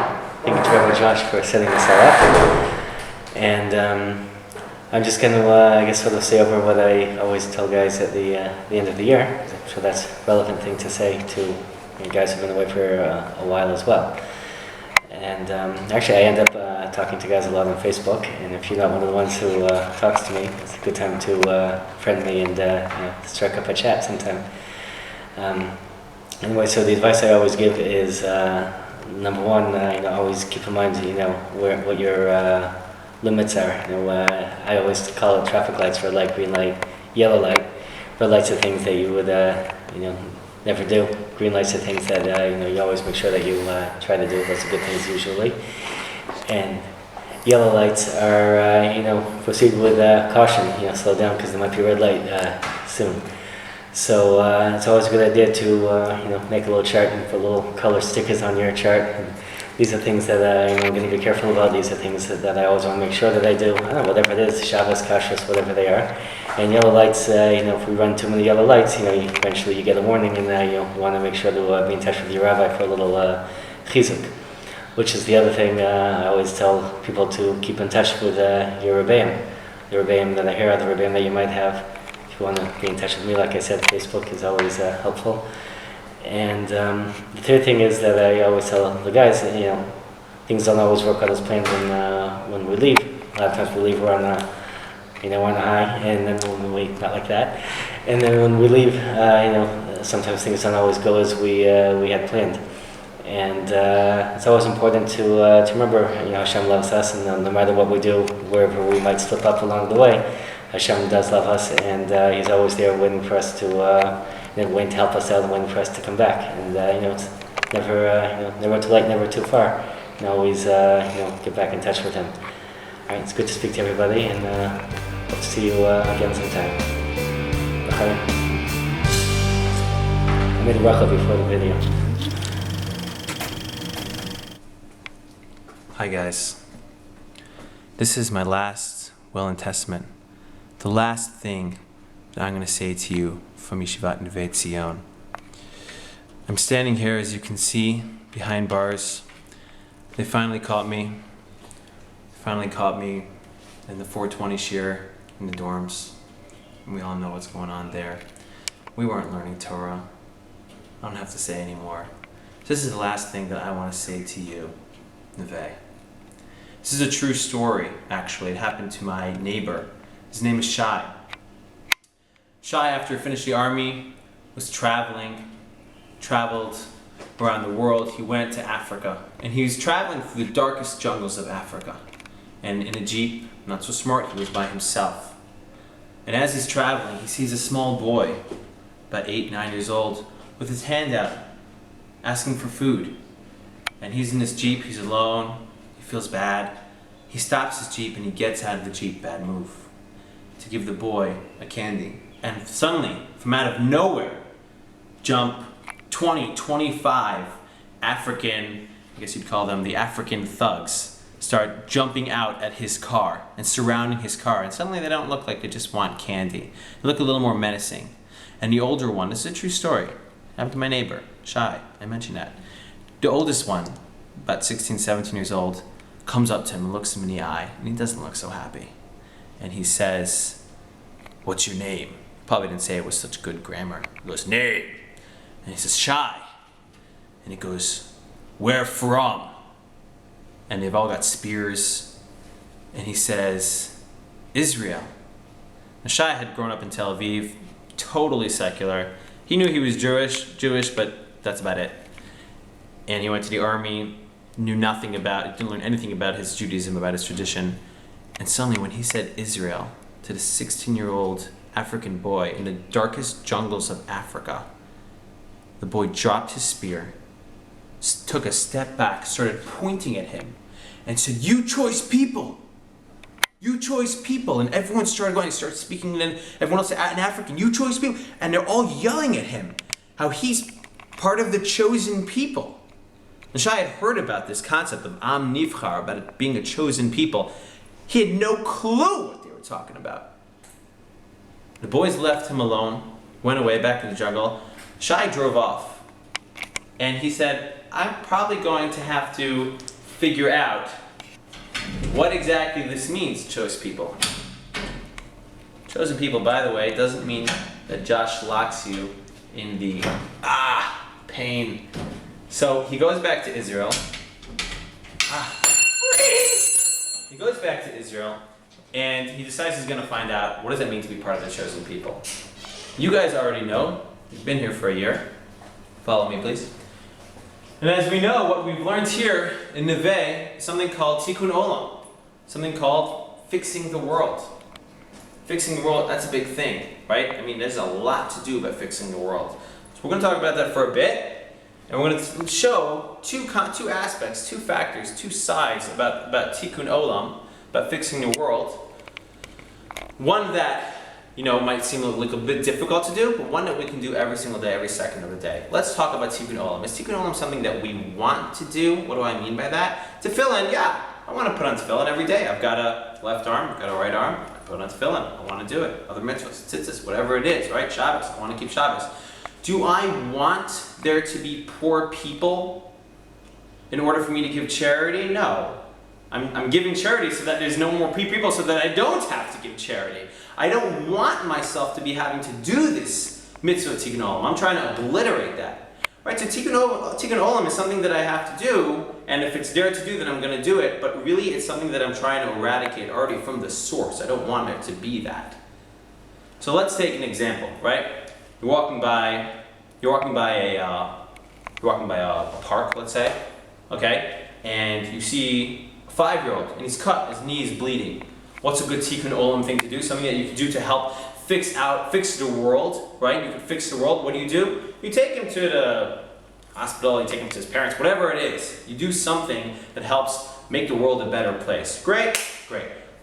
Thank you to Rabbi Josh for setting this all up. And I'm just going to, sort of say over what I always tell guys at the end of the year. I'm sure that's a relevant thing to say to guys who've been away for a while as well. And actually, I end up talking to guys a lot on Facebook. And if you're not one of the ones who talks to me, it's a good time to friend me and strike up a chat sometime. Anyway, so the advice I always give is, number one, always keep in mind, what your limits are. I always call it traffic lights: red light, green light, yellow light. Red lights are things that you would, never do. Green lights are things that you always make sure that you try to do. Those are good things usually. And yellow lights are, proceed with caution. Slow down because there might be a red light soon. So it's always a good idea to make a little chart and put little color stickers on your chart. And these are things that I'm going to be careful about. These are things that I always want to make sure that I do. Whatever it is, Shabbos, Kashrus, whatever they are. And yellow lights, if we run too many yellow lights, eventually you get a warning, and you want to make sure to be in touch with your rabbi for a little chizuk, which is the other thing I always tell people to keep in touch with your rebbeim. The rebbeim that are here, the rebbeim that you might have. If you want to be in touch with me, like I said, Facebook is always helpful. And the third thing is that I always tell the guys, things don't always work out as planned when we leave. A lot of times we leave, we're on a high, and then when we not like that. And then when we leave, sometimes things don't always go as we had planned. And it's always important to remember, Hashem loves us, and no matter what we do, wherever we might slip up along the way, Hashem does love us, and He's always there waiting for us to. Waiting to help us out and waiting for us to come back. And it's never too late, never too far. always get back in touch with him. All right, it's good to speak to everybody, and hope to see you again sometime. Okay. I made a bracha before the video. Hi guys. This is my last will and testament. The last thing that I'm going to say to you from Yeshivat Neveh Tzion. I'm standing here, as you can see, behind bars. They finally caught me. In the 420 shir in the dorms. And we all know what's going on there. We weren't learning Torah. I don't have to say anymore. So this is the last thing that I want to say to you, Neveh. This is a true story, actually. It happened to my neighbor. His name is Shai. Shai, after he finished the army, was traveled around the world. He went to Africa, and he was traveling through the darkest jungles of Africa. And in a jeep, not so smart, he was by himself. And as he's traveling, he sees a small boy, about 8, 9 years old, with his hand out, asking for food. And he's in this jeep, he's alone, he feels bad. He stops his jeep and he gets out of the jeep, bad move, to give the boy a candy. And suddenly, from out of nowhere, jump 20, 25 African, I guess you'd call them the African thugs, start jumping out at his car and surrounding his car. And suddenly they don't look like they just want candy. They look a little more menacing. And the older one, this is a true story, happened to my neighbor, Shai, I mentioned that. The oldest one, about 16, 17 years old, comes up to him and looks him in the eye, and he doesn't look so happy. And he says, "What's your name?" Probably didn't say it with such good grammar. He goes, "Name." And he says, "Shai." And he goes, "Where from?" And they've all got spears. And he says, "Israel." Now, Shai had grown up in Tel Aviv, totally secular. He knew he was Jewish, but that's about it. And he went to the army, didn't learn anything about his Judaism, about his tradition. And suddenly when he said Israel to the 16-year-old African boy in the darkest jungles of Africa, the boy dropped his spear, took a step back, started pointing at him, and said, "You choice people! You choice people!" And everyone started going, he started speaking, and then everyone else in African, "You choice people!" And they're all yelling at him, how he's part of the chosen people. And Shai had heard about this concept of Am Nivchar, about it being a chosen people. He had no clue what they were talking about. The boys left him alone, went away back in the jungle. Shai drove off, and he said, "I'm probably going to have to figure out what exactly this means, chosen people." Chosen people, by the way, doesn't mean that Josh locks you in the pain. So he goes back to Israel. He goes back to Israel, and he decides he's going to find out, what does it mean to be part of the chosen people? You guys already know. You've been here for a year. Follow me, please. And as we know, what we've learned here in Neveh is something called Tikun Olam, something called fixing the world. Fixing the world, that's a big thing, right? I mean, there's a lot to do about fixing the world. So we're going to talk about that for a bit. And we're going to show two aspects, two factors, two sides about Tikkun Olam, about fixing the world. One that, might seem like a bit difficult to do, but one that we can do every single day, every second of the day. Let's talk about Tikkun Olam. Is Tikkun Olam something that we want to do? What do I mean by that? Tefillin, yeah. I want to put on tefillin every day. I've got a left arm, I've got a right arm. I put on tefillin. I want to do it. Other mitzvahs, tzitzis, whatever it is, right? Shabbos. I want to keep Shabbos. Do I want there to be poor people in order for me to give charity? No. I'm giving charity so that there's no more people, so that I don't have to give charity. I don't want myself to be having to do this mitzvah Tikkun Olam. I'm trying to obliterate that. Right? So Tikkun Olam is something that I have to do, and if it's there to do, then I'm going to do it. But really, it's something that I'm trying to eradicate already from the source. I don't want it to be that. So let's take an example, right? You're walking by a park, let's say, okay, and you see a 5-year-old, and he's cut, his knee is bleeding. What's a good Tikkun Olam thing to do? Something that you can do to help fix the world, right? You can fix the world. What do? You take him to the hospital, you take him to his parents, whatever it is. You do something that helps make the world a better place. Great.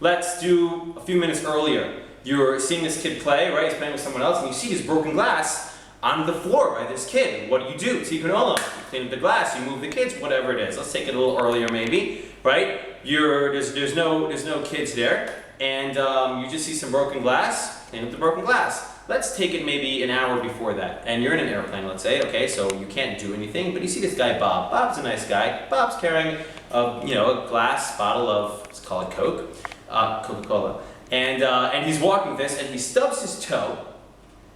Let's do a few minutes earlier. You're seeing this kid play, right? He's playing with someone else, and you see this broken glass on the floor by this kid. And what do? Tikun olam. You clean up the glass, you move the kids, whatever it is. Let's take it a little earlier, maybe, right? There's no kids there, and you just see some broken glass. Clean up the broken glass. Let's take it maybe an hour before that, and you're in an airplane, let's say. Okay, so you can't do anything, but you see this guy Bob. Bob's a nice guy. Bob's carrying a glass bottle of, let's call it Coke, Coca-Cola, and he's walking this, and he stubs his toe,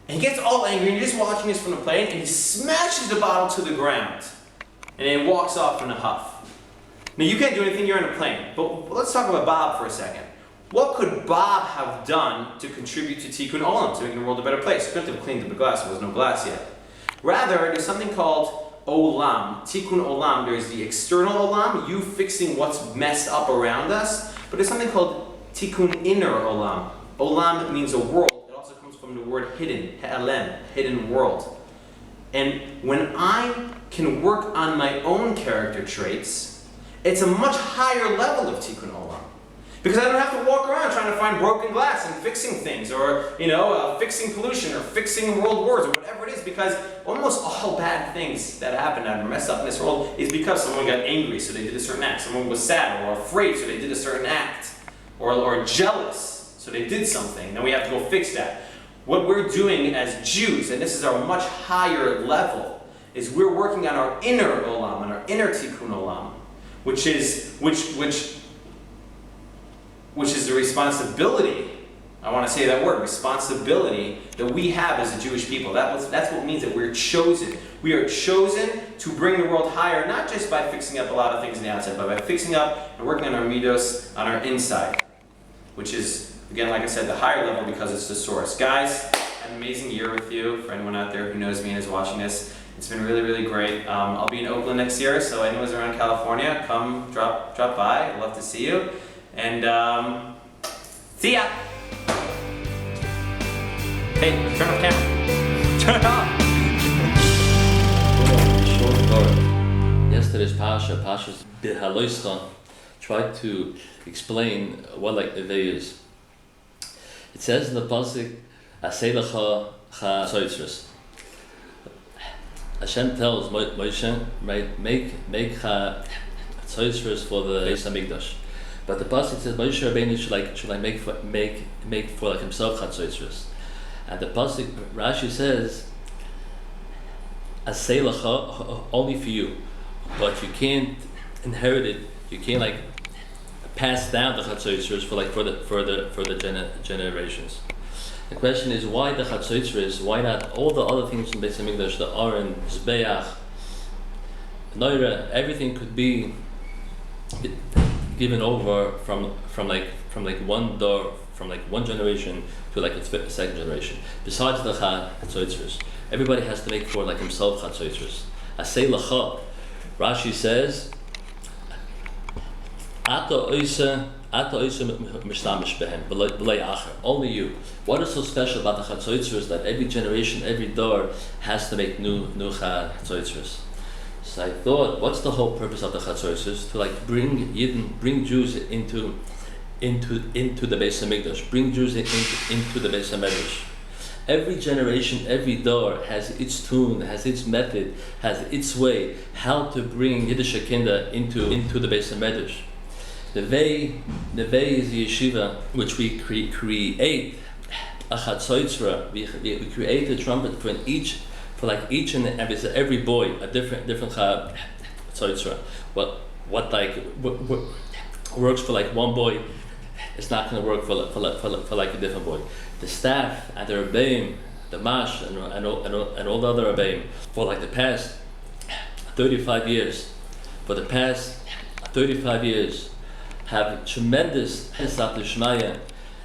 and he gets all angry. And you're just watching this from the plane, and he smashes the bottle to the ground, and then walks off in a huff. Now you can't do anything. You're in a plane, but let's talk about Bob for a second. What could Bob have done to contribute to Tikun Olam, to making the world a better place? He couldn't have cleaned up the glass, there was no glass yet. Rather, there's something called Olam, Tikun Olam. There's the external Olam, you fixing what's messed up around us, but there's something called Tikun inner Olam. Olam means a world. It also comes from the word hidden, Ha'alem, hidden world. And when I can work on my own character traits, it's a much higher level of Tikun Olam. Because I don't have to walk around trying to find broken glass and fixing things, or fixing pollution, or fixing world wars, or whatever it is. Because almost all bad things that happen that are messed up in this world is because someone got angry, so they did a certain act. Someone was sad or afraid, so they did a certain act, or jealous, so they did something. Then we have to go fix that. What we're doing as Jews, and this is our much higher level, is we're working on our inner olam, on our inner tikkun olam, which is the responsibility, I want to say that word, responsibility, that we have as a Jewish people. That's what it means that we're chosen. We are chosen to bring the world higher, not just by fixing up a lot of things on the outside, but by fixing up and working on our midos, on our inside, which is, again, like I said, the higher level because it's the source. Guys, had an amazing year with you. For anyone out there who knows me and is watching this, it's been really, really great. I'll be in Oakland next year, so anyone's around California, come drop by. I'd love to see you. And see ya! Hey, turn off camera. Turn it off! Yesterday's Pasha's Behaloistan, tried to explain what Neveh is. It says in the pasuk, Aseilecha cha tzotzros. Hashem tells Moshe, right, make cha tzotzros for the Beis Hamikdash. But the pasuk says Moshe Rabbeinu should make for like himself chatzotzros, and the pasuk Rashi says asay lecha, only for you, but you can't inherit it. You can't pass down the chatzotzros for the generations. The question is, why the chatzotzros? Why not all the other things in Beis Hamikdash, the Aron, Zbeach, Noira, everything could be given over from one door, from one generation to its second generation. Besides the chatzotzros, everybody has to make for himself chatzotzros. Asay lecha, Rashi says, Ata oisa mishtamish behem b'lei acher. Only you. What is so special about the chatzotzros that every generation, every door has to make new chatzotzros? So I thought, what's the whole purpose of the chatzotzros? To bring Jews into the Beis Hamikdash, bring Jews into the Beis Hamikdash. Every generation, every door has its tune, has its method, has its way how to bring Yiddish Kinder into the Beis Hamikdash. Neveh is the yeshiva which we create a chatzotzra. We create a trumpet for each and every boy a different chatzotzra. What works for one boy is not going to work for a different boy. The staff and the rebbeim, the mash and all the other rebbeim for the past 35 years. For the past 35 years, have tremendous hesat l'shmaya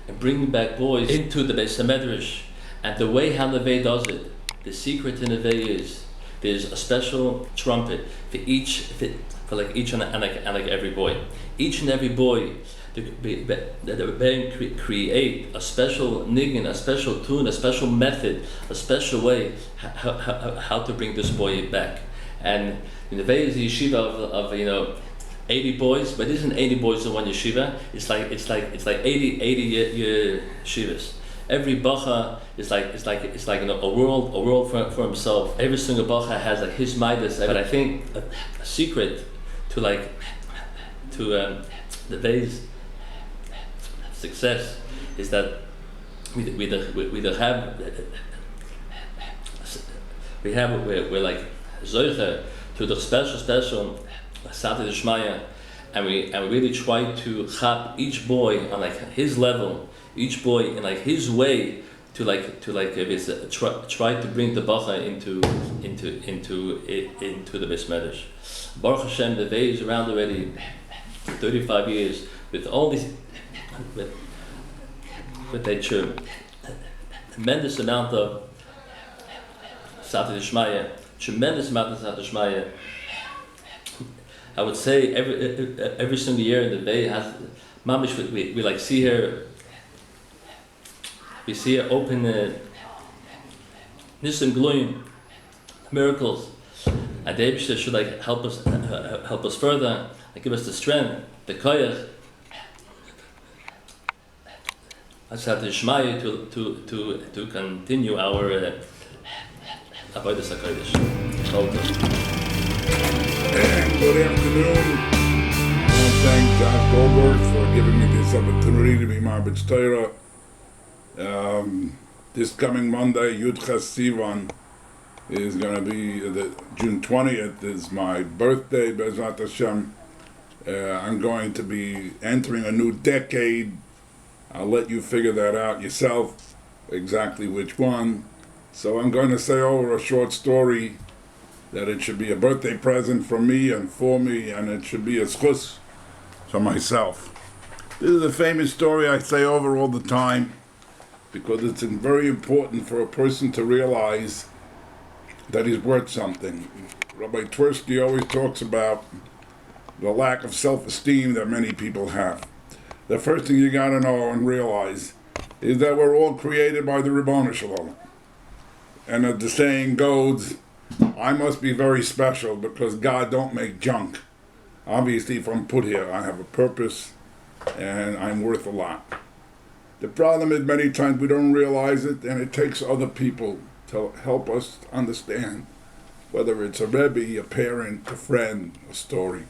and bringing back boys into the Beis Hamikdash. And the way how Neveh does it, the secret to Neveh is there's a special trumpet for each and every boy. Each and every boy, the Rebbeim create a special niggin, a special tune, a special method, a special way how to bring this boy back. And in the Neveh is a yeshiva of 80 boys, but it isn't 80 boys in one yeshiva. It's like 80 yeshivas. Every bacha is like a world for himself. Every single bacha has like his midas. But I think a secret to the Neveh's success is that we're like zoiche to the special Sata D'Shmaya, and we really try to chap each boy on like his level, each boy in like his way to try to bring the bacha into the Beis Medrash. Baruch Hashem, the Neveh is around already 35 years with all these with a tremendous amount of Sata D'Shmaya, tremendous amount of Sata D'Shmaya. I would say every single year in the Bay has mamish. We like see her. We see her open nisim gloim miracles, and the Eibishter should like help us further and give us the strength, the koyach. Asat Shmaya to continue our avodas hakodesh. And good afternoon. I want to thank Josh Goldberg for giving me this opportunity to be Marbitz Torah. This coming Monday, Yud Ches Sivan, is going to be June 20th is my birthday, Bezrat Hashem. I'm going to be entering a new decade. I'll let you figure that out yourself, exactly which one. So I'm going to say over a short story that it should be a birthday present from me and for me, and it should be a schus for myself. This is a famous story I say over all the time because it's very important for a person to realize that he's worth something. Rabbi Twersky always talks about the lack of self-esteem that many people have. The first thing you got to know and realize is that we're all created by the Ribono Shel Olam. And as the saying goes, I must be very special because God don't make junk. Obviously, if I'm put here, I have a purpose and I'm worth a lot. The problem is many times we don't realize it, and it takes other people to help us understand, whether it's a Rebbe, a parent, a friend, a story.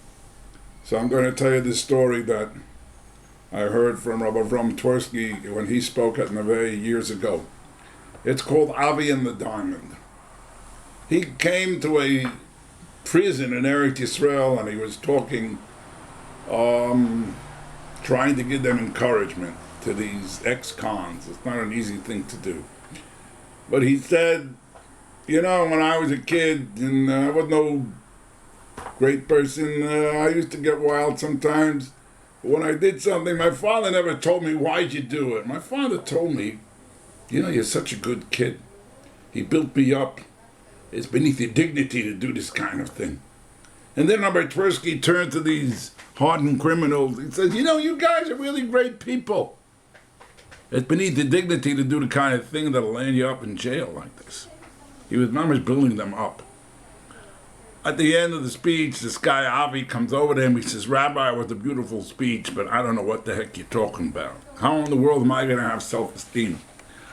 So I'm going to tell you this story that I heard from Rabbi Avram Twersky when he spoke at Neveh years ago. It's called Avi and the Diamond. He came to a prison in Eretz Yisrael and he was talking, trying to give them encouragement to these ex-cons. It's not an easy thing to do. But he said, when I was a kid and I was no great person, I used to get wild sometimes. But when I did something, my father never told me, why'd you do it? My father told me, you're such a good kid. He built me up. It's beneath your dignity to do this kind of thing. And then Rabbi Twersky turned to these hardened criminals. He says, you guys are really great people. It's beneath your dignity to do the kind of thing that'll land you up in jail like this. He was not much building them up. At the end of the speech, this guy Avi comes over to him. He says, Rabbi, it was a beautiful speech, but I don't know what the heck you're talking about. How in the world am I going to have self-esteem?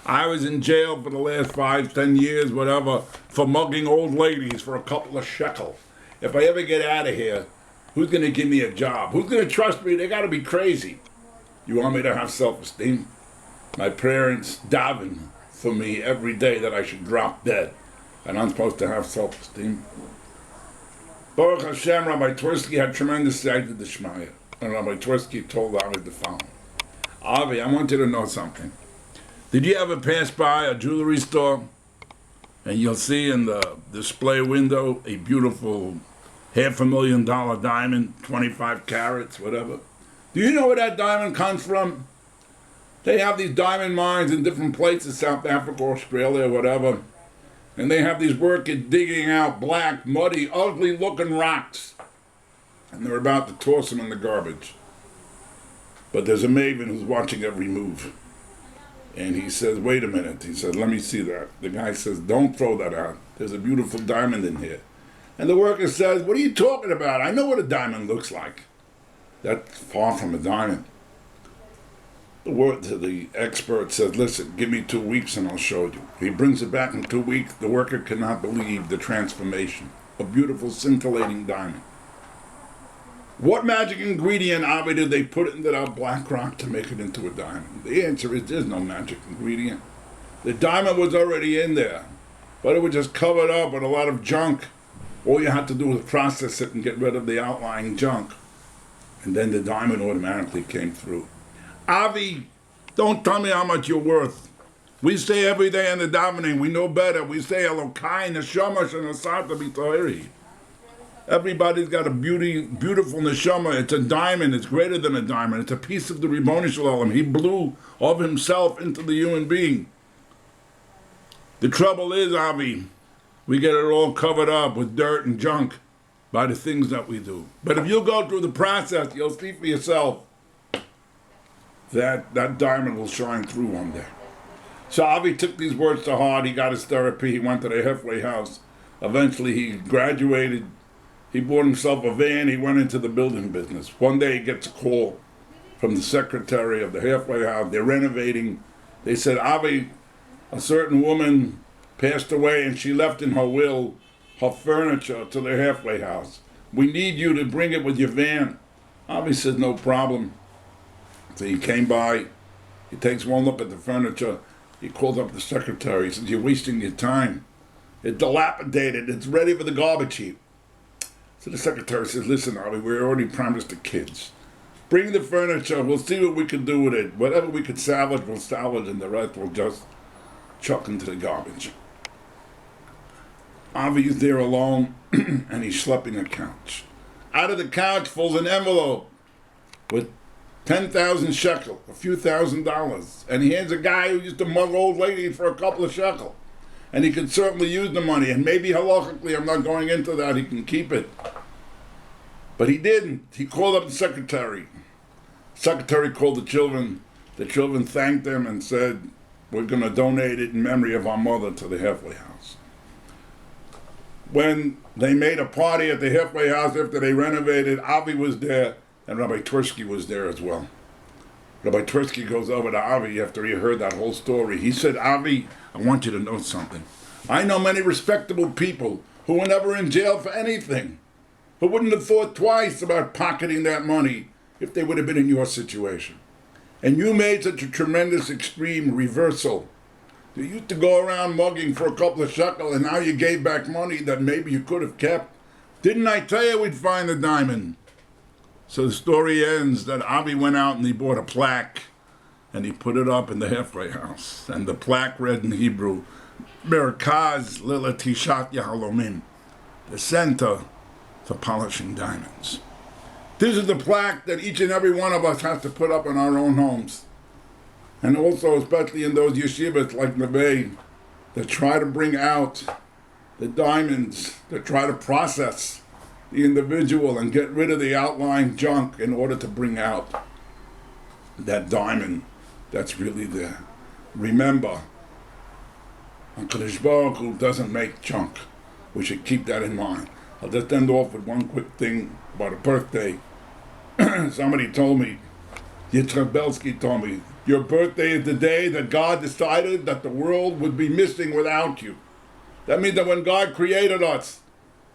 I was in jail for the last 5-10 years, whatever, for mugging old ladies for a couple of shekel. If I ever get out of here, who's going to give me a job? Who's going to trust me? They got to be crazy. You want me to have self-esteem? My parents daven for me every day that I should drop dead, and I'm supposed to have self-esteem. Baruch Hashem, Rabbi Twersky had tremendous Siyata D'Shmaya, and Rabbi Twersky told Avi the following. Avi, I want you to know something. Did you ever pass by a jewelry store and you'll see in the display window a beautiful $500,000 diamond, 25 carats, whatever? Do you know where that diamond comes from? They have these diamond mines in different places, South Africa, Australia, whatever. And they have these workers digging out black, muddy, ugly-looking rocks. And they're about to toss them in the garbage. But there's a maven who's watching every move. And he says, wait a minute. He says, let me see that. The guy says, don't throw that out. There's a beautiful diamond in here. And the worker says, what are you talking about? I know what a diamond looks like. That's far from a diamond. The expert says, listen, give me 2 weeks and I'll show you. He brings it back in 2 weeks. The worker cannot believe the transformation. A beautiful scintillating diamond. What magic ingredient, Avi, did they put into that black rock to make it into a diamond? The answer is there's no magic ingredient. The diamond was already in there, but it was just covered up with a lot of junk. All you had to do was process it and get rid of the outlying junk. And then the diamond automatically came through. Avi, don't tell me how much you're worth. We say every day in the davening, we know better. We say Elokai, Neshama, Shenasata, B'Toheri. Everybody's got a beautiful neshama. It's a diamond. It's greater than a diamond. It's a piece of the Ribono Shel Olam. He blew of himself into the human being. The trouble is, Avi, we get it all covered up with dirt and junk by the things that we do. But if you go through the process, you'll see for yourself that that diamond will shine through one day. So Avi took these words to heart. He got his therapy. He went to the halfway house. Eventually, he graduated. He bought himself a van. He went into the building business. One day he gets a call from the secretary of the halfway house. They're renovating. They said, Avi, a certain woman passed away and she left in her will her furniture to the halfway house. We need you to bring it with your van. Avi said, no problem. So he came by. He takes one look at the furniture. He calls up the secretary. He says, you're wasting your time. It's dilapidated. It's ready for the garbage heap. So the secretary says, listen, Avi, we already promised the kids. Bring the furniture. We'll see what we can do with it. Whatever we could salvage, we'll salvage, and the rest we'll just chuck into the garbage. Avi is there alone, and he's schlepping a couch. Out of the couch falls an envelope with 10,000 shekel, a few $1,000s. And he hands a guy who used to mug old ladies for a couple of shekel. And he could certainly use the money, and maybe halachically, I'm not going into that, he can keep it. But he didn't. He called up the secretary. Secretary called the children. The children thanked him and said, we're going to donate it in memory of our mother to the halfway house. When they made a party at the halfway house after they renovated, Avi was there, and Rabbi Tursky was there as well. Rabbi Tursky goes over to Avi after he heard that whole story. He said, Avi, I want you to know something. I know many respectable people who were never in jail for anything, who wouldn't have thought twice about pocketing that money if they would have been in your situation. And you made such a tremendous extreme reversal. You used to go around mugging for a couple of shekel, and now you gave back money that maybe you could have kept. Didn't I tell you we'd find the diamond? So the story ends that Avi went out and he bought a plaque and he put it up in the halfway house. And the plaque read in Hebrew, Merkaz Lilatishat Yahalomim, the center for polishing diamonds. This is the plaque that each and every one of us has to put up in our own homes. And also, especially in those yeshivas like Neveh, that try to bring out the diamonds, that try to process the individual and get rid of the outlying junk in order to bring out that diamond that's really there. Remember, HaKadosh Baruch Hu doesn't make junk. We should keep that in mind. I'll just end off with one quick thing about a birthday. Somebody told me, Yitzhak Belsky told me, your birthday is the day that God decided that the world would be missing without you. That means that when God created us,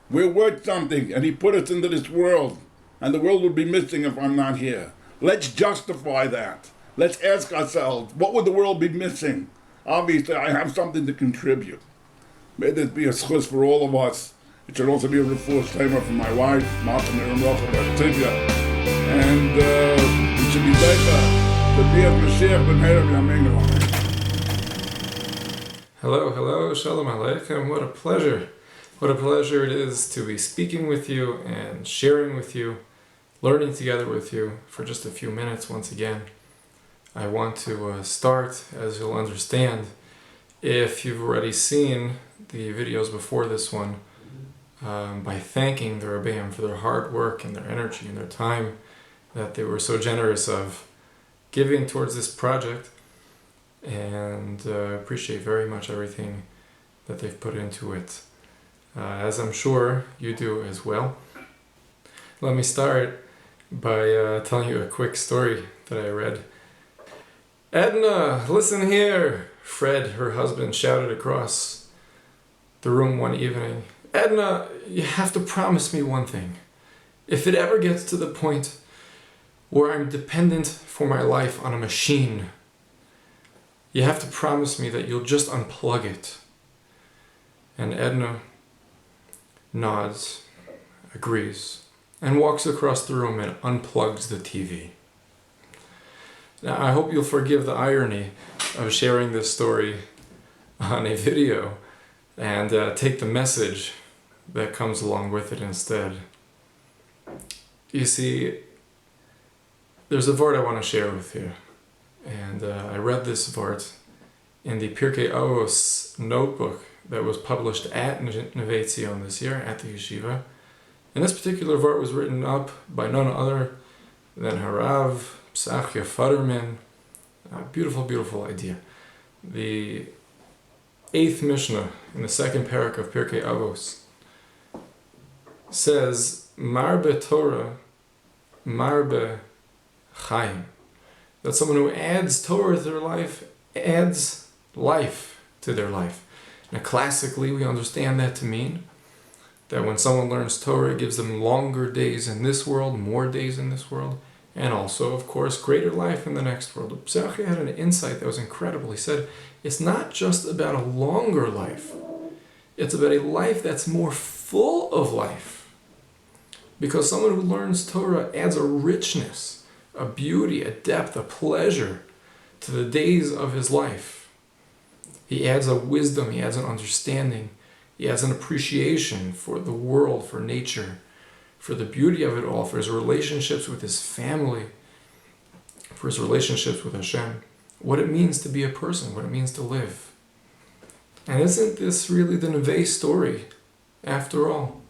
we're worth something, and He put us into this world, and the world would be missing if I'm not here. Let's justify that. Let's ask ourselves, what would the world be missing? Obviously, I have something to contribute. May this be a schus for all of us. It should also be a refuah shleima for my wife, Martha Miramrocha Bartivya, and it should be better to be a Mashiach ben Herav Yameinu. Hello, Shalom Aleichem. What a pleasure. What a pleasure it is to be speaking with you and sharing with you, learning together with you for just a few minutes once again. I want to start, as you'll understand, if you've already seen the videos before this one, by thanking the Rebbeim for their hard work and their energy and their time that they were so generous of giving towards this project, and appreciate very much everything that they've put into it. as I'm sure you do as well. Let me start by telling you a quick story that I read. "Edna, listen here," Fred, her husband, shouted across the room one evening. "Edna, you have to promise me one thing. If it ever gets to the point where I'm dependent for my life on a machine, you have to promise me that you'll just unplug it." And Edna nods, agrees, and walks across the room and unplugs the TV. Now, I hope you'll forgive the irony of sharing this story on a video and take the message that comes along with it instead. You see, there's a vart I want to share with you. And I read this vart in the Pirkei Avos notebook that was published at Neveh this year at the yeshiva. And this particular vart was written up by none other than Harav Psachia Futterman. A beautiful, beautiful idea. The 8th Mishnah in the 2nd parak of Pirkei Avos says, Marbe Torah, Marbe Chaim. That someone who adds Torah to their life adds life to their life. Now, classically, we understand that to mean that when someone learns Torah, it gives them longer days in this world, more days in this world, and also, of course, greater life in the next world. Psachia had an insight that was incredible. He said, it's not just about a longer life. It's about a life that's more full of life. Because someone who learns Torah adds a richness, a beauty, a depth, a pleasure to the days of his life. He adds a wisdom, he adds an understanding, he adds an appreciation for the world, for nature, for the beauty of it all, for his relationships with his family, for his relationships with Hashem, what it means to be a person, what it means to live. And isn't this really the Neveh story, after all?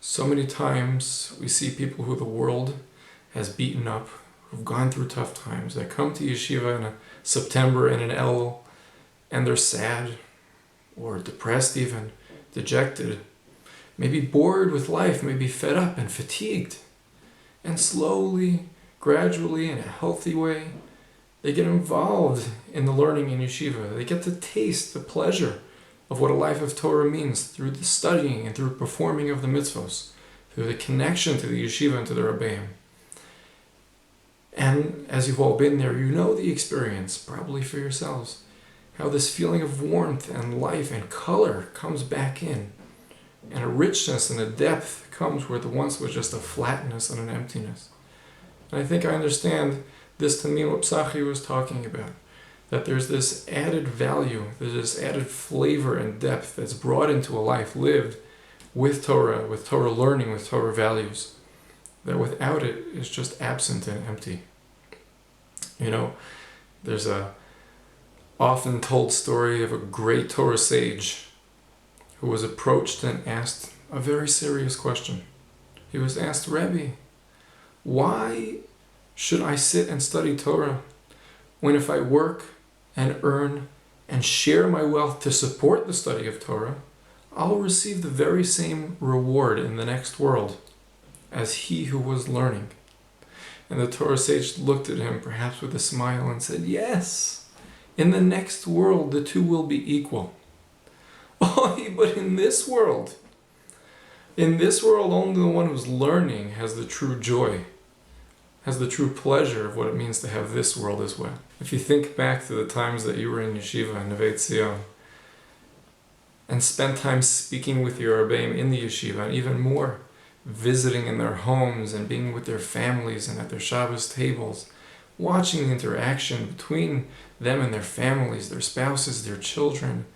So many times we see people who the world has beaten up, who've gone through tough times, that come to yeshiva in a September and an El, and they're sad, or depressed even, dejected, maybe bored with life, maybe fed up and fatigued. And slowly, gradually, in a healthy way, they get involved in the learning in yeshiva. They get to taste the pleasure of what a life of Torah means through the studying and through performing of the mitzvos, through the connection to the yeshiva and to the Rebbeim. And as you've all been there, you know the experience, probably for yourselves, how this feeling of warmth and life and color comes back in, and a richness and a depth comes where the once was just a flatness and an emptiness. And I think I understand this to mean what Psachia was talking about, that there's this added value, there's this added flavor and depth that's brought into a life lived with Torah learning, with Torah values, that without it is just absent and empty. You know, there's a often told story of a great Torah sage who was approached and asked a very serious question. He was asked, Rebbe, why should I sit and study Torah when if I work and earn and share my wealth to support the study of Torah, I'll receive the very same reward in the next world as he who was learning? And the Torah sage looked at him, perhaps with a smile, and said, yes, in the next world the two will be equal. Oh, but in this world only the one who's learning has the true joy, has the true pleasure of what it means to have this world as well. If you think back to the times that you were in yeshiva in Neveh and spent time speaking with your Rebbeim in the yeshiva, and even more, visiting in their homes and being with their families and at their Shabbos tables, watching the interaction between them and their families, their spouses, their children,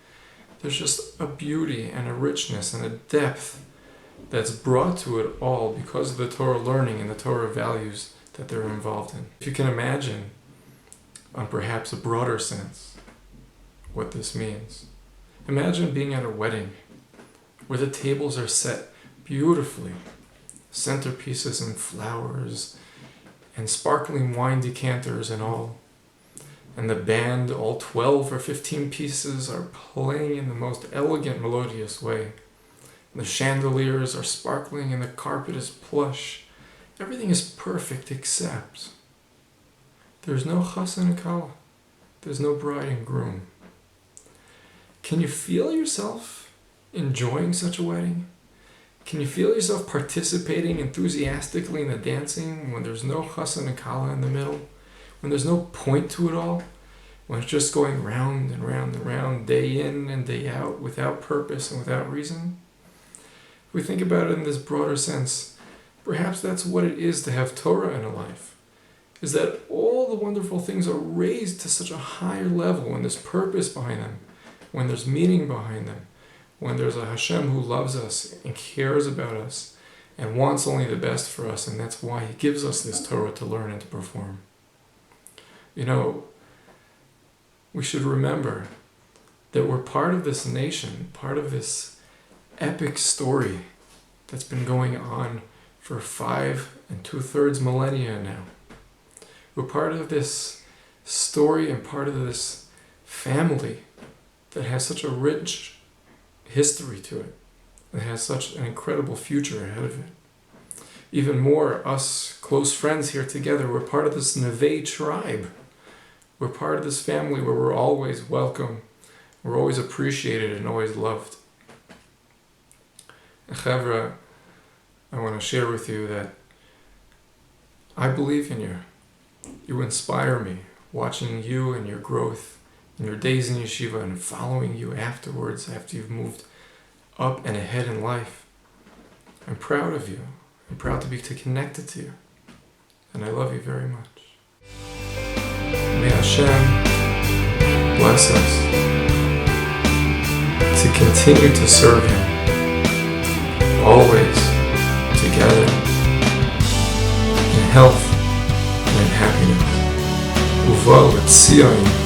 there's just a beauty and a richness and a depth that's brought to it all because of the Torah learning and the Torah values that they're involved in. If you can imagine, on perhaps a broader sense, what this means. Imagine being at a wedding where the tables are set beautifully, centerpieces and flowers and sparkling wine decanters and all. And the band, all 12 or 15 pieces, are playing in the most elegant, melodious way. The chandeliers are sparkling and the carpet is plush. Everything is perfect except there's no chas and kala. There's no bride and groom. Can you feel yourself enjoying such a wedding? Can you feel yourself participating enthusiastically in the dancing when there's no chas and kala in the middle? When there's no point to it all? When it's just going round and round and round, day in and day out, without purpose and without reason? If we think about it in this broader sense, perhaps that's what it is to have Torah in a life, is that all the wonderful things are raised to such a higher level when there's purpose behind them, when there's meaning behind them, when there's a Hashem who loves us and cares about us and wants only the best for us, and that's why He gives us this Torah to learn and to perform. You know, we should remember that we're part of this nation, part of this epic story that's been going on for 5 2/3 millennia now. We're part of this story and part of this family that has such a rich history to it, that has such an incredible future ahead of it. Even more, us close friends here together, we're part of this Neveh tribe. We're part of this family where we're always welcome, we're always appreciated and always loved. And Chevra, I want to share with you that I believe in you. You inspire me, watching you and your growth in your days in yeshiva and following you afterwards after you've moved up and ahead in life. I'm proud of you. I'm proud to be connected to you. And I love you very much. May Hashem bless us to continue to serve Him, always together, in health and in happiness. Uva l'tzion